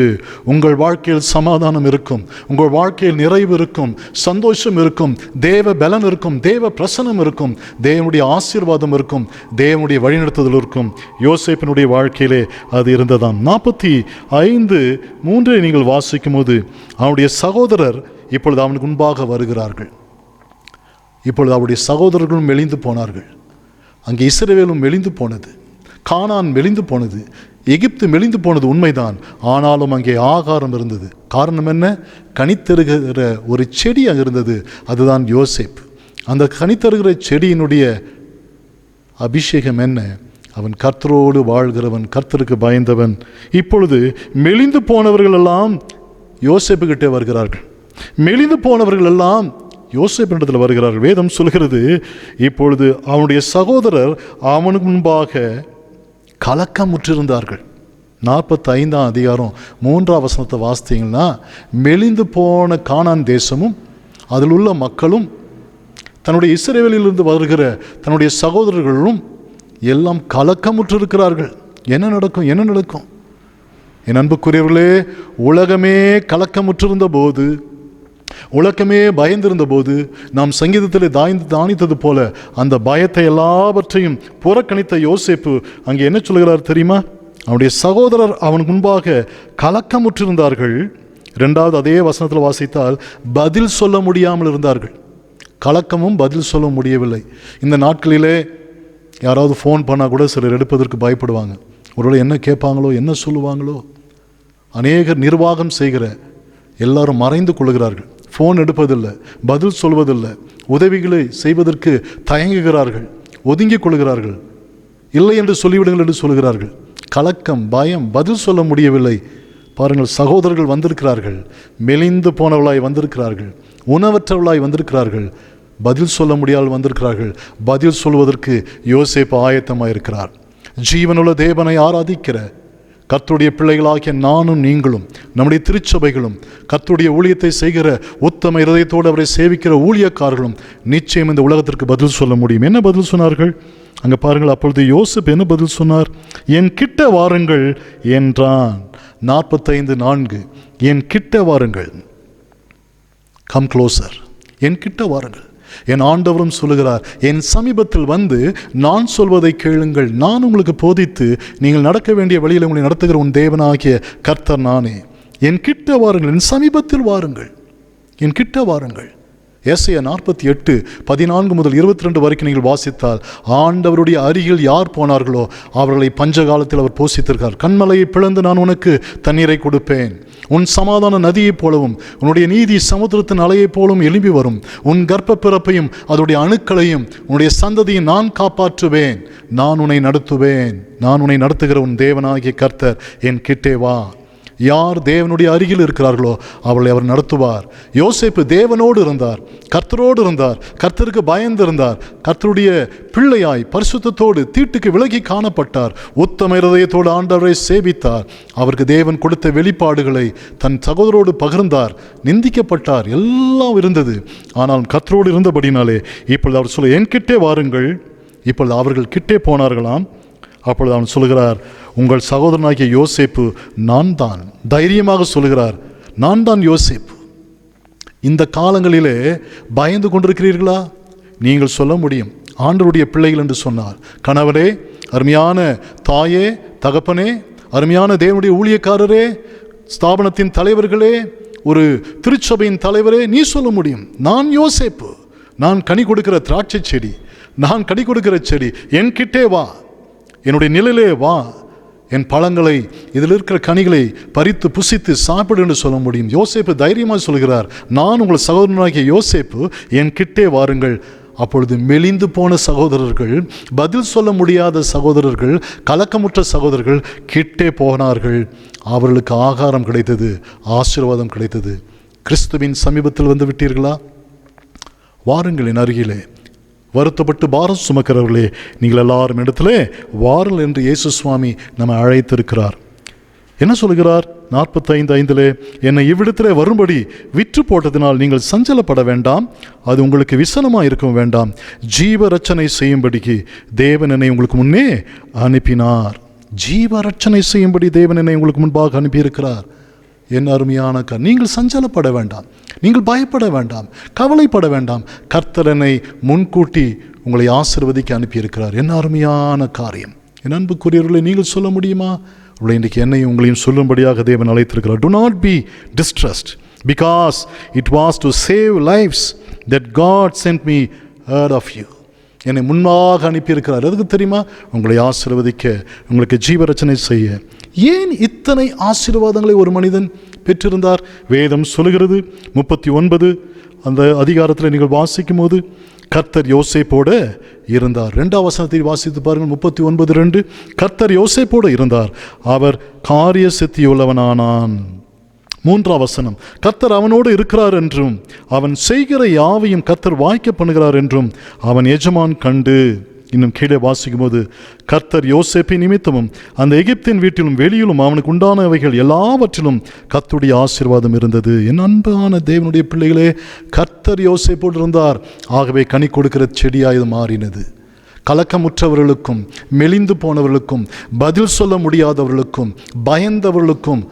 உங்கள் வாழ்க்கையில் சமாதானம் இருக்கும், உங்கள் வாழ்க்கையில் நிறைவு இருக்கும், சந்தோஷம் இருக்கும், தேவ பலன் இருக்கும், தேவ பிரசனம் இருக்கும், தேவனுடைய ஆசீர்வாதம் இருக்கும், தேவனுடைய வழிநடத்துதல் இருக்கும். யோசேப்பினுடைய வாழ்க்கையிலே அது இருந்ததாம். 45:3 நீங்கள் வாசிக்கும் போது, அவனுடைய சகோதரர் இப்பொழுது அவனுக்கு முன்பாக வருகிறார்கள். இப்பொழுது அவருடைய சகோதரர்களும் மெலிந்து போனார்கள். அங்கே இஸ்ரவேலும் மெலிந்து போனது, கானான் மெலிந்து போனது, எகிப்து மெலிந்து போனது உண்மைதான். ஆனாலும் அங்கே ஆகாரம் இருந்தது. காரணம் என்ன? கனித்தருகிற ஒரு செடி அங்கே இருந்தது. அதுதான் யோசேப்பு. அந்த கனித்தருகிற செடியினுடைய அபிஷேகம் என்ன? அவன் கர்த்தரோடு வாழ்கிறவன், கர்த்தருக்கு பயந்தவன். இப்பொழுது மெலிந்து போனவர்கள் எல்லாம் யோசேப்பு கிட்டே வருகிறார்கள். மெலிந்து போனவர்கள் எல்லாம் யோசேப்பினிடத்தில் வருகிறார்கள். வேதம் சொல்கிறது, இப்பொழுது அவனுடைய சகோதரர் அவனுக்கு முன்பாக கலக்கமுற்றிருந்தார்கள். 45ஆம் அதிகாரம் 3ஆம் வசனத்தை வாசித்தீங்கன்னா, மெலிந்து போன கானான் தேசமும் அதில் உள்ள மக்களும் தன்னுடைய இஸ்ரவேலிலிருந்து வருகிற தன்னுடைய சகோதரர்களும் எல்லாம் கலக்கமுற்றிருக்கிறார்கள். என்ன நடக்கும்? என்ன நடக்கும்? என் அன்புக்குரியவர்களே, உலகமே கலக்கமுற்றிருந்த போது, உலகமே பயந்திருந்த போது, நாம் சங்கீதத்தில் தானித்தது போல அந்த பயத்தை எல்லாவற்றையும் புறக்கணித்த யோசேப்பு அங்கே என்ன சொல்கிறார் தெரியுமா? அவனுடைய சகோதரர் அவனுக்கு முன்பாக கலக்கமுற்றிருந்தார்கள். 2வது அதே வசனத்தில் வாசித்தால், பதில் சொல்ல முடியாமல் இருந்தார்கள். கலக்கமும் பதில் சொல்ல முடியவில்லை. இந்த நாட்களிலே யாராவது ஃபோன் பண்ணால் கூட சிலர் எடுப்பதற்கு பயப்படுவாங்க. ஒருவேளை என்ன கேட்பாங்களோ, என்ன சொல்லுவாங்களோ. அநேகர் நிர்வாகம் செய்கிற எல்லாரும் மறைந்து கொள்கிறார்கள். ஃபோன் எடுப்பதில்லை, பதில் சொல்வதில்லை, உதவிகளை செய்வதற்கு தயங்குகிறார்கள், ஒதுங்கிக் கொள்கிறார்கள். இல்லை என்று சொல்லிவிடுங்கள் என்று சொல்கிறார்கள். கலக்கம், பயம், பதில் சொல்ல முடியவில்லை. பாருங்கள், சகோதரர்கள் வந்திருக்கிறார்கள், மெலிந்து போனவளாய் வந்திருக்கிறார்கள், உணவற்றவளாய் வந்திருக்கிறார்கள், பதில் சொல்ல முடியாமல் வந்திருக்கிறார்கள். பதில் சொல்வதற்கு யோசேப்பு ஆயத்தமாக இருக்கிறார். ஜீவனுள்ள தேவனை ஆராதிக்கிற கர்த்தருடைய பிள்ளைகளாகிய நானும் நீங்களும், நம்முடைய திருச்சபைகளும், கர்த்தருடைய ஊழியத்தை செய்கிற உத்தம இருதயத்தோடு அவரை சேவிக்கிற ஊழியக்காரர்களும் நிச்சயம் இந்த உலகத்திற்கு பதில் சொல்ல முடியும். என்ன பதில் சொன்னார்கள் அங்கே பாருங்கள். அப்பொழுது யோசேப்பு என்ன பதில் சொன்னார்? என் கிட்ட வாருங்கள் என்றான். 45:4, என் கிட்ட வாருங்கள், கம் க்ளோசர், என் கிட்ட வாருங்கள். என் ஆண்டவரும் சொல்லுகிறார், என் சமீபத்தில் வந்து நான் சொல்வதை கேளுங்கள், நான் உங்களுக்கு போதித்து நீங்கள் நடக்க வேண்டிய வழியில் உங்களை நடத்துகிற உன் தேவனாகிய கர்த்தர் நானே. என் கிட்ட வாருங்கள், என் சமீபத்தில் வாருங்கள், என் கிட்ட வாருங்கள். ஏசாயா 48:14 முதல் 22 வரைக்கும் நீங்கள் வாசித்தால், ஆண்டவருடைய அருகில் யார் போனார்களோ அவர்களை பஞ்சகாலத்தில் அவர் போஷித்திருக்கார். கண்மலையை பிளந்து நான் உனக்கு தண்ணீரை கொடுப்பேன், உன் சமாதான நதியைப் போலவும் உன்னுடைய நீதி சமுத்திரத்தின் அலையைப் போலவும் எழும்பி வரும். உன் கர்ப்ப பிறப்பையும் அதனுடைய அணுக்களையும் உன்னுடைய சந்ததியை நான் காப்பாற்றுவேன். நான் உன்னை நடத்துவேன். நான் உன்னை நடத்துகிற உன் தேவனாகிய கர்த்தர் என் கிட்டே வா. யார் தேவனுடைய அருகில் இருக்கிறார்களோ அவளை அவர் நடத்துவார். யோசேப்பு தேவனோடு இருந்தார், கர்த்தரோடு இருந்தார், கர்த்தருக்கு பயந்து இருந்தார், கர்த்தருடைய பிள்ளையாய் பரிசுத்தத்தோடு தீட்டுக்கு விலகி காணப்பட்டார், உத்தம இருதயத்தோடு ஆண்டவரை சேவித்தார், அவருக்கு தேவன் கொடுத்த வெளிப்பாடுகளை தன் சகோதரோடு பகிர்ந்தார், நிந்திக்கப்பட்டார், எல்லாம் இருந்தது. ஆனால் கர்த்தரோடு இருந்தபடினாலே இப்பொழுது அவர் சொல்ல, என்கிட்டே வாருங்கள். இப்பொழுது அவர்கள் கிட்டே போனார்களாம். அப்பொழுது அவன் சொல்கிறார், உங்கள் சகோதரனாகிய யோசேப்பு நான் தான். தைரியமாக சொல்கிறார், நான் தான் யோசேப்பு. இந்த காலங்களிலே பயந்து கொண்டிருக்கிறீர்களா? நீங்கள் சொல்ல முடியும், ஆண்டவருடைய பிள்ளைகள் என்று சொன்னார். கணவரே, அருமையான தாயே, தகப்பனே, அருமையான தேவனுடைய ஊழியக்காரரே, ஸ்தாபனத்தின் தலைவர்களே, ஒரு திருச்சபையின் தலைவரே, நீ சொல்ல முடியும், நான் யோசேப்பு, நான் கனி கொடுக்கிற திராட்சை செடி, நான் கனி கொடுக்கிற செடி, என்கிட்டே வா, என்னுடைய நிலையிலே வா, என் பழங்களை, இதில் இருக்கிற கனிகளை பறித்து புசித்து சாப்பிடு என்று சொல்ல முடியும். யோசேப்பு தைரியமாக சொல்கிறார், நான் உங்கள் சகோதரனாகிய யோசேப்பு, என் கிட்டே வாருங்கள். அப்பொழுது மெலிந்து போன சகோதரர்கள், பதில் சொல்ல முடியாத சகோதரர்கள், கலக்கமுற்ற சகோதரர்கள் கிட்டே போனார்கள். அவர்களுக்கு ஆகாரம் கிடைத்தது, ஆசீர்வாதம் கிடைத்தது. கிறிஸ்துவின் சமீபத்தில் வந்து விட்டீர்களா? வாருங்கள் என் அருகிலே. வருத்தப்பட்டு பாரம் சுமக்கிறவர்களே, நீங்கள் எல்லாரும் இடத்துல வாருங்கள் என்று இயேசு சுவாமி நம்மை அழைத்திருக்கிறார். என்ன சொல்கிறார்? 45:5 என்னை இவ்விடத்திலே வரும்படி விற்று போட்டதினால் நீங்கள் சஞ்சலப்பட வேண்டாம், அது உங்களுக்கு விசனமாக இருக்க வேண்டாம். ஜீவ ரட்சனை செய்யும்படிக்கு தேவன் என்னை உங்களுக்கு முன்னே அனுப்பினார். ஜீவ ரட்சனை செய்யும்படி தேவன் என்னை உங்களுக்கு முன்பாக அனுப்பியிருக்கிறார். என் அருமையான நீங்கள் சஞ்சலப்பட வேண்டாம், நீங்கள் பயப்பட வேண்டாம், கவலைப்பட வேண்டாம். கர்த்தர் என்னை முன்கூட்டி உங்களை ஆசீர்வதிக்க அனுப்பியிருக்கிறார். என்ன அருமையான காரியம்! என் அன்புக்குரியவர்களை நீங்கள் சொல்ல முடியுமா? உங்களை இன்றைக்கு என்னையும் உங்களையும் சொல்லும்படியாக தேவன் அழைத்திருக்கிறார். Do not be distressed, because it was to save lives that God sent me ahead of you. என்னை முன்னாக அனுப்பியிருக்கிறார். எதுக்கு தெரியுமா? உங்களை ஆசீர்வதிக்க, உங்களுக்கு ஜீவரட்சனை செய்ய. ஏன் இத்தனை ஆசீர்வாதங்களை ஒரு மனிதன் பெற்றிருந்தார்? வேதம் சொல்லுகிறது, 39 அந்த அதிகாரத்தில் நீங்கள் வாசிக்கும் போது, கர்த்தர் யோசேப்போடு இருந்தார். 2ஆம் வசனத்தை வாசித்து பாருங்கள், 39:2. கர்த்தர் யோசேப்போடு இருந்தார், அவர் காரிய சித்தியுள்ளவனானான். 3ஆம் வசனம், கர்த்தர் அவனோடு இருக்கிறார் என்றும் அவன் செய்கிற யாவையும் கர்த்தர் வாய்க்க பண்ணுகிறார் என்றும் அவன் எஜமான் கண்டு. இன்னும் கீழே வாசிக்கும் போது, கர்த்தர் யோசேப்பின் நிமித்தமும் அந்த எகிப்தின் வீட்டிலும் வெளியிலும் அவனுக்கு உண்டானவைகள் எல்லாவற்றிலும் கர்த்தருடைய ஆசீர்வாதம் இருந்தது. என் அன்பான தேவனுடைய பிள்ளைகளே, கர்த்தர் யோசேப்போடு இருந்தார். ஆகவே கனி கொடுக்கிற செடியாய் இது மாறினது. கலக்கமுற்றவர்களுக்கும், மெலிந்து போனவர்களுக்கும், பதில் சொல்ல முடியாதவர்களுக்கும், பயந்தவர்களுக்கும்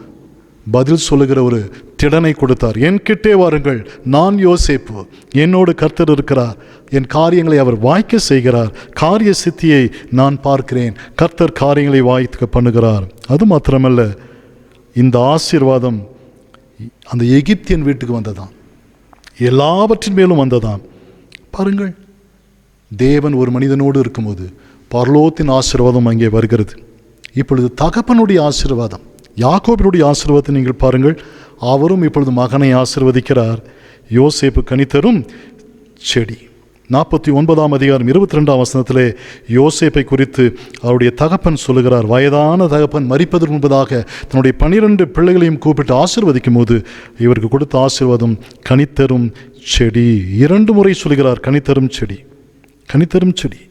பதில் சொல்லுகிற ஒரு திடனை கொடுத்தார். என்கிட்டே வாருங்கள், நான் யோசேப்பு, என்னோடு கர்த்தர் இருக்கிறார், என் காரியங்களை அவர் வாய்க்க செய்கிறார், காரிய சித்தியை நான் பார்க்கிறேன், கர்த்தர் காரியங்களை வாய்க்க பண்ணுகிறார். அது மாத்திரமல்ல, இந்த ஆசீர்வாதம் அந்த எகிப்தியன் வீட்டுக்கு வந்ததாம், எல்லாவற்றின் மேலும் வந்ததாம். பாருங்கள், தேவன் ஒரு மனிதனோடு இருக்கும்போது பரலோகத்தின் ஆசீர்வாதம் அங்கே வருகிறது. இப்பொழுது தகப்பனுடைய ஆசீர்வாதம், யாக்கோபினுடைய ஆசீர்வாதத்தை நீங்கள் பாருங்கள். அவரும் இப்பொழுது மகனை ஆசீர்வதிக்கிறார். யோசேப்பு கனித்தரும் செடி. 49ஆம் அதிகாரம் 22ஆம் வசனத்திலே யோசேப்பை குறித்து அவருடைய தகப்பன் சொல்லுகிறார். வயதான தகப்பன் மரிப்பதற்கு முன்பதாக தன்னுடைய 12 பிள்ளைகளையும் கூப்பிட்டு ஆசீர்வதிக்கும் போது இவருக்கு கொடுத்த ஆசீர்வாதம் கனித்தரும் செடி. 2 முறை சொல்லுகிறார், கனித்தரும் செடி, கனித்தரும் செடி.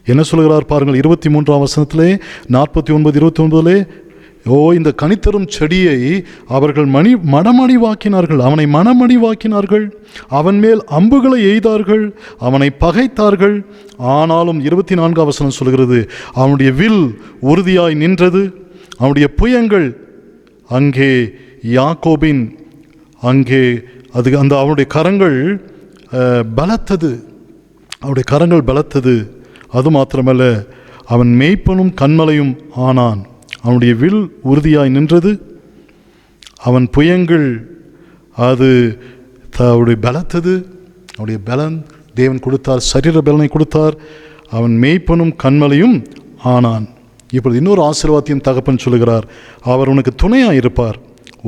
என்ன சொல்லுகிறார் பாருங்கள், 23ஆம் வசனத்திலே, 49:29. இந்த கனித்தரும் செடியை அவர்கள் மனமடிவாக்கினார்கள், அவனை மனமடிவாக்கினார்கள், அவன் மேல் அம்புகளை எய்தார்கள், அவனை பகைத்தார்கள். ஆனாலும் 24ஆம் வசனம் சொல்கிறது, அவனுடைய வில் உறுதியாய் நின்றது, அவனுடைய புயங்கள் அங்கே யாக்கோபின் அங்கே அது அந்த அவனுடைய கரங்கள் பலத்தது, அவனுடைய கரங்கள் பலத்தது. அது மாத்திரமல்ல, அவன் மேய்ப்பனும் கண்மலையும் ஆனான். அவனுடைய வில் உறுதியாய் நின்றது, அவன் புயங்கள் அது அவருடைய பலத்தது. அவருடைய பலன் தேவன் கொடுத்தார், சரீர பலனை கொடுத்தார். அவன் மேய்ப்பனும் கண்மலையும் ஆனான். இப்பொழுது இன்னொரு ஆசீர்வாதத்தையும் தகப்பன் சொல்லுகிறார், அவர் உனக்கு துணையாக இருப்பார்.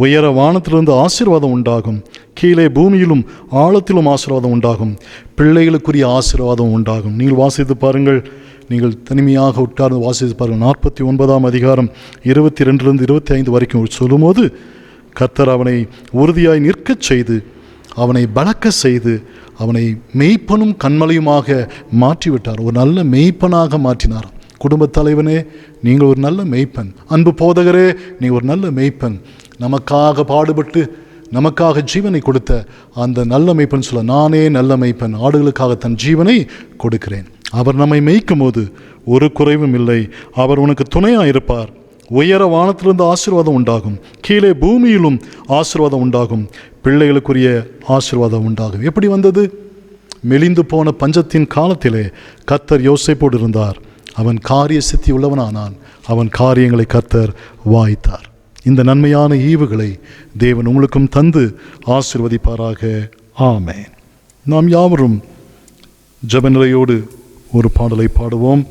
உயர வானத்திலிருந்து ஆசீர்வாதம் உண்டாகும், கீழே பூமியிலும் ஆழத்திலும் ஆசீர்வாதம் உண்டாகும், பிள்ளைகளுக்குரிய ஆசீர்வாதம் உண்டாகும். நீங்கள் வாசித்து பாருங்கள், நீங்கள் தனிமையாக உட்கார்ந்து வாசித்து பாருங்கள். 49ஆம் அதிகாரம் 22 25 வரைக்கும் சொல்லும்போது கர்த்தர் அவனை உறுதியாய் நிற்கச் செய்து அவனை பலக்க செய்து அவனை மெய்ப்பனும் கண்மலையுமாக மாற்றிவிட்டார். ஒரு நல்ல மெய்ப்பனாக மாற்றினார். குடும்பத் தலைவனே, நீங்கள் ஒரு நல்ல மெய்ப்பன். அன்பு போதகரே, நீங்கள் ஒரு நல்ல மெய்ப்பன். நமக்காக பாடுபட்டு நமக்காக ஜீவனை கொடுத்த அந்த நல்ல மெய்ப்பன் சொல்ல, நானே நல்ல மெய்ப்பன், ஆடுகளுக்காக தன் ஜீவனை கொடுக்கிறேன். அவர் நம்மை மேய்க்கும் போது ஒரு குறைவும் இல்லை. அவர் உனக்கு துணையாக இருப்பார். உயர வானத்திலிருந்து ஆசீர்வாதம் உண்டாகும், கீழே பூமியிலும் ஆசீர்வாதம் உண்டாகும், பிள்ளைகளுக்குரிய ஆசீர்வாதம் உண்டாகும். எப்படி வந்தது? மெலிந்து போன பஞ்சத்தின் காலத்திலே கர்த்தர் யோசேப்போடு இருந்தார். அவன் காரிய சித்தி உள்ளவனானான். அவன் காரியங்களை கர்த்தர் வாய்த்தார். இந்த நன்மையான ஈவுகளை தேவன் உங்களுக்கும் தந்து ஆசீர்வதிப்பாராக. ஆமென். நாம் யாவரும் ஜெபநிலையோடு ஒரு பாடலை பாடுவோம்.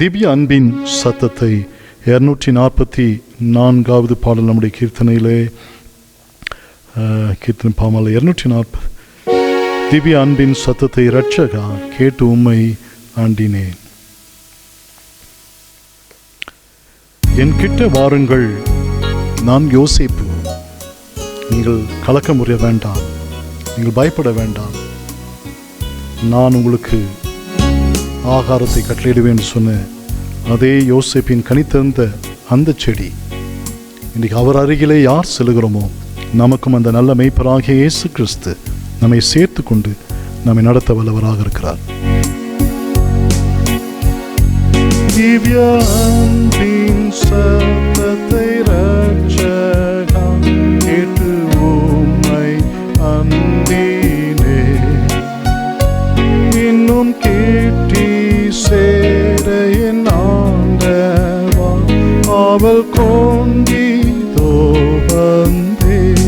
திவ்ய அன்பின் சத்தத்தை 244வது பாடல் நம்முடைய கீர்த்தனையிலே, கீர்த்தனை பாமாலை 240. திவ்ய அன்பின் சத்தத்தை இரட்சகா கேட்டு உம்மை ஆண்டினேன். என் கிட்ட வாருங்கள், நான் யோசேப்பு. நீங்கள் கலக்கம் முறைய வேண்டாம், நீங்கள் பயப்பட வேண்டாம். நான் உங்களுக்கு ஆகாரத்தை கட்டளையிடுவேன் சொன்ன அதே யோசேப்பின் கனித்திருந்த அந்த செடி, இன்றைக்கு அவர் அருகிலே யார் செல்கிறோமோ நமக்கும் அந்த நல்ல மெய்ப்பராகிய இயேசு கிறிஸ்து நம்மை சேர்த்து கொண்டு நம்மை நடத்த வல்லவராக இருக்கிறார். திவ்ய அன்பின் சத்தத்தை இரட்சகா கேட்டு உம்மை ஆண்டினேன். இன்னும் கேட்டி சேர என் ஆண்டவா அவள் கொண்டீதோ வந்தேன்.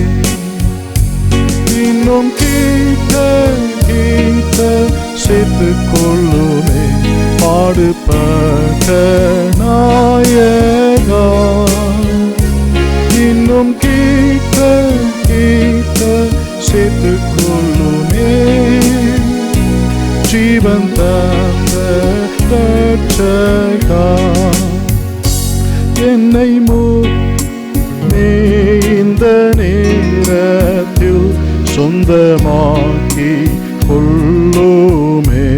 இன்னும் கேட்ட சேர்த்து கொள்ளுமே பாடுபட்ட நாயகா. இன்னும் கேட்ட சேர்த்து கொள்ளுமே ஜீவன் தந்த இரட்சகா. என்னை இந்த நேரத்தில் சொந்தமாக்கி கொள்ளுமே.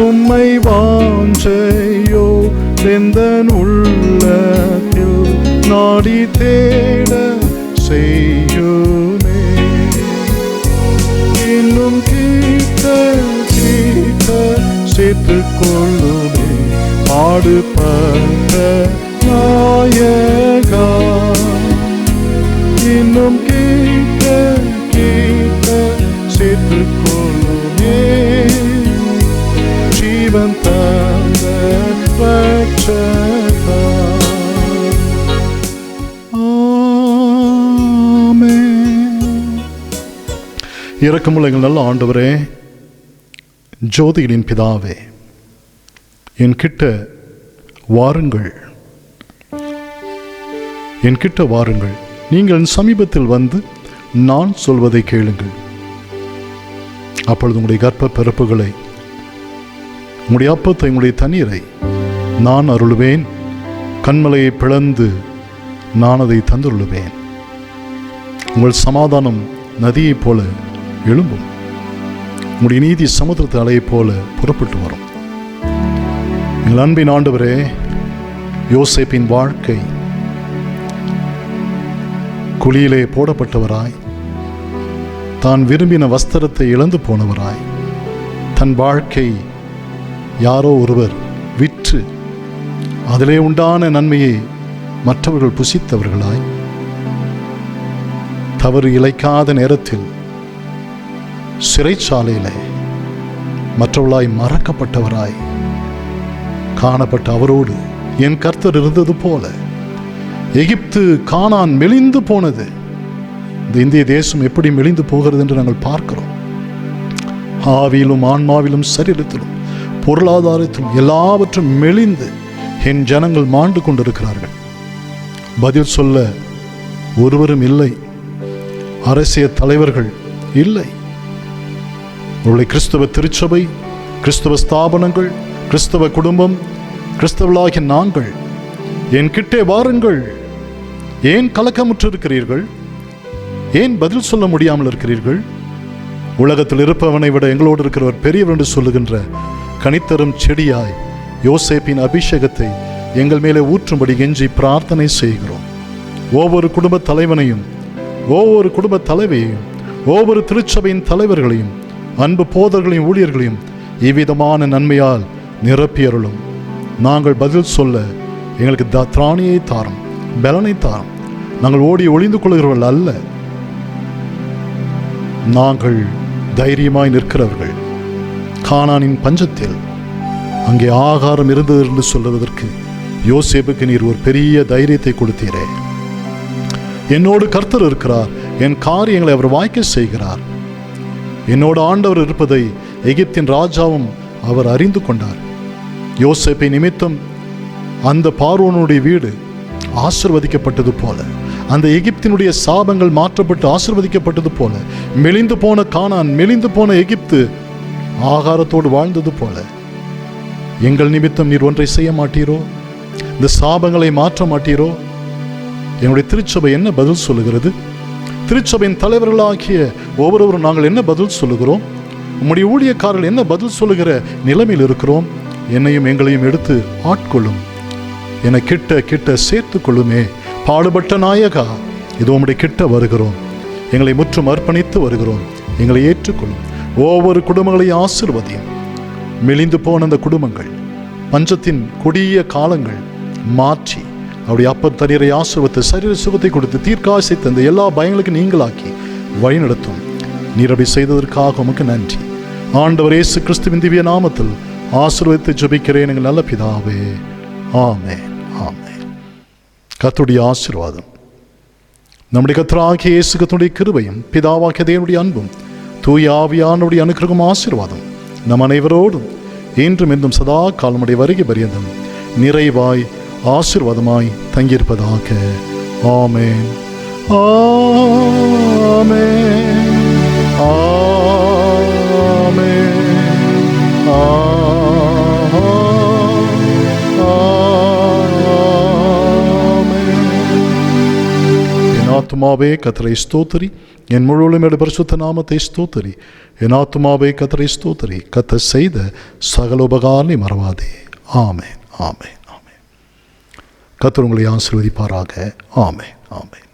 உம்மை வாஞ்சையோ எந்தன் உள்ளத்தில் நாடி தேட செய்யுமே. இன்னும் கேட்ட சேர்த்து கொள்ளுமே பாடுபட்ட நாயகா. இன்னும் கேட்ட சேர்த்து கொள்ளுமே ஜீவன் தந்த இரட்சகா. ஆமென். இரக்கமுள்ள எங்கள் நல்ல ஆண்டவரே, ஜோதிகளின் பிதாவே, என் கிட்ட வாருங்கள், என் கிட்ட வாருங்கள். நீங்கள் என் சமீபத்தில் வந்து நான் சொல்வதை கேளுங்கள். அப்பொழுது உங்களுடைய கர்ப்ப பிறப்புகளை, உங்களுடைய அப்பத்தை, உங்களுடைய தண்ணீரை நான் அருளுவேன். கண்மலையை பிளந்து நான் அதை தந்துள்ளுவேன். உங்கள் சமாதானம் நதியைப் போல எழும்பும், உங்களுடைய நீதி சமுத்திரத்து அலையைப் போல புறப்பட்டு வரும். எங்கள் அன்பின் ஆண்டவரே, யோசேப்பின் வாழ்க்கை குழியிலே போடப்பட்டவராய், தான் விரும்பின வஸ்திரத்தை இழந்து போனவராய், தன் வாழ்க்கை யாரோ ஒருவர் விற்று அதிலே உண்டான நன்மையை மற்றவர்கள் புசித்தவர்களாய், தவறு இழைக்காத நேரத்தில் சிறைச்சாலையிலே மற்றவர்களாய் மறக்கப்பட்டவராய் காணப்பட்ட அவரோடு என் கர்த்தர் இருந்தது போல எகிப்து கானான் மெலிந்து போனது. இந்த இந்திய தேசம் எப்படி மெலிந்து போகிறது என்று நாங்கள் பார்க்கிறோம். ஆவியிலும் ஆன்மாவிலும் சரீரத்திலும் பொருளாதாரத்திலும் எல்லாவற்றும் மெலிந்து என் ஜனங்கள் மாண்டு கொண்டிருக்கிறார்கள். பதில் சொல்ல ஒருவரும் இல்லை. அரசியல் தலைவர்கள் இல்லை. உங்களை கிறிஸ்தவ திருச்சபை, கிறிஸ்தவ ஸ்தாபனங்கள், கிறிஸ்தவ குடும்பம், கிறிஸ்தவர்களாகிய நாங்கள் என் கிட்டே வாருங்கள், ஏன் கலக்கமுற்று இருக்கிறீர்கள்? ஏன் பதில் சொல்ல முடியாமல் இருக்கிறீர்கள்? உலகத்தில் இருப்பவனை விட எங்களோடு இருக்கிறவர் பெரியவர் என்று சொல்லுகின்ற கனித்தரும் செடியாய் யோசேப்பின் அபிஷேகத்தை எங்கள் மேலே ஊற்றும்படி கெஞ்சி பிரார்த்தனை செய்கிறோம். ஒவ்வொரு குடும்ப தலைவனையும், ஒவ்வொரு குடும்ப தலைவையையும், ஒவ்வொரு திருச்சபையின் தலைவர்களையும், அன்பு போதர்களையும், ஊழியர்களையும் இவ்விதமான நன்மையால் நிரப்பியருளும். நாங்கள் பதில் சொல்ல எங்களுக்கு திராணியை தாரும், பலனை தாரும். நாங்கள் ஓடி ஒளிந்து கொள்கிறவர்கள் அல்ல, நாங்கள் தைரியமாய் நிற்கிறவர்கள். கானானின் பஞ்சத்தில் அங்கே ஆகாரம் இருந்தது என்று சொல்லுவதற்கு யோசேப்புக்கு நீர் ஒரு பெரிய தைரியத்தை கொடுத்தீரே. என்னோடு கர்த்தர் இருக்கிறார், என் காரியங்களை அவர் வாய்க்க செய்கிறார். என்னோடு ஆண்டவர் இருப்பதை எகிப்தின் ராஜாவும் அவர் அறிந்து கொண்டார். யோசேப்பை நிமித்தம் அந்த பார்வோனுடைய வீடு ஆசிர்வதிக்கப்பட்டது போல, அந்த எகிப்தினுடைய சாபங்கள் மாற்றப்பட்டு ஆசிர்வதிக்கப்பட்டது போல, மெலிந்து போன கானான், மெலிந்து போன எகிப்து ஆகாரத்தோடு வாழ்ந்தது போல எங்கள் நிமித்தம் நீர் ஒன்றை செய்ய மாட்டீரோ? இந்த சாபங்களை மாற்ற மாட்டீரோ? என்னுடைய திருச்சபை என்ன பதில் சொல்லுகிறது? திருச்சபையின் தலைவர்களாகிய ஒவ்வொருவரும் நாங்கள் என்ன பதில் சொல்லுகிறோம்? உம்முடைய ஊழியக்காரர்கள் என்ன பதில் சொல்லுகிற நிலைமையில் இருக்கிறோம்? என்னையும் எங்களையும் எடுத்து ஆட்கொள்ளும், என்னை கிட்ட கிட்ட சேர்த்து கொள்ளுமே. பாடுபட்ட நாயகா, இதோ உம்முடைய கிட்ட வருகிறோம், எங்களை முற்றும் அர்ப்பணித்து வருகிறோம், எங்களை ஏற்றுக்கொள்ளும். ஒவ்வொரு குடும்பங்களையும் ஆசீர்வதியும். மெலிந்து போன அந்த குடும்பங்கள், பஞ்சத்தின் கொடிய காலங்கள் மாற்றி அவருடைய அப்ப தண்ணீரை ஆசீர்வத்தை, சரீர சுகத்தை கொடுத்து, தீர்க்காசை தந்து எல்லா பயங்களுக்கும் நீங்களாக்கி வழி நடத்தும். நீர் அப்படி செய்ததற்காக உமக்கு நன்றி. ஆண்டவர் இயேசு கிறிஸ்துவின் திவ்ய நாமத்தில் ஆசீர்வதித்து ஜெபிக்கிறேன் எங்கள் நல்ல பிதாவே. ஆமென், ஆமென். கர்த்தருடைய ஆசீர்வாதம், நம்முடைய கர்த்தராகிய இயேசு கிறிஸ்துவின் கிருபையும், பிதாவாகிய தேவனுடைய அன்பும், தூய ஆவியானவருடைய அனுக்கிரகம், ஆசீர்வாதம் நம் அனைவரோடும் இன்றும் என்றும் சதா காலமுடைய வருகை பரியந்தம் நிறைவாய் ஆசீர்வாதமாய் தங்கியிருப்பதாக. ஆமென், ஆமென், ஆமென், ஆமென். என் ஆத்துமாவே கர்த்தரை ஸ்தோத்திரி, என் முழுவதும் பரிசுத்த நாமத்தை ஸ்தோத்திரி. என் ஆத்துமாவே கர்த்தரை ஸ்தோத்திரி, கர்த்தர் செய்த சகல உபகாரங்களை மறவாதே. ஆமென், ஆமென், ஆமென். கர்த்தர் உங்களை ஆசீர்வதிப்பாராக. ஆமென், ஆமென்.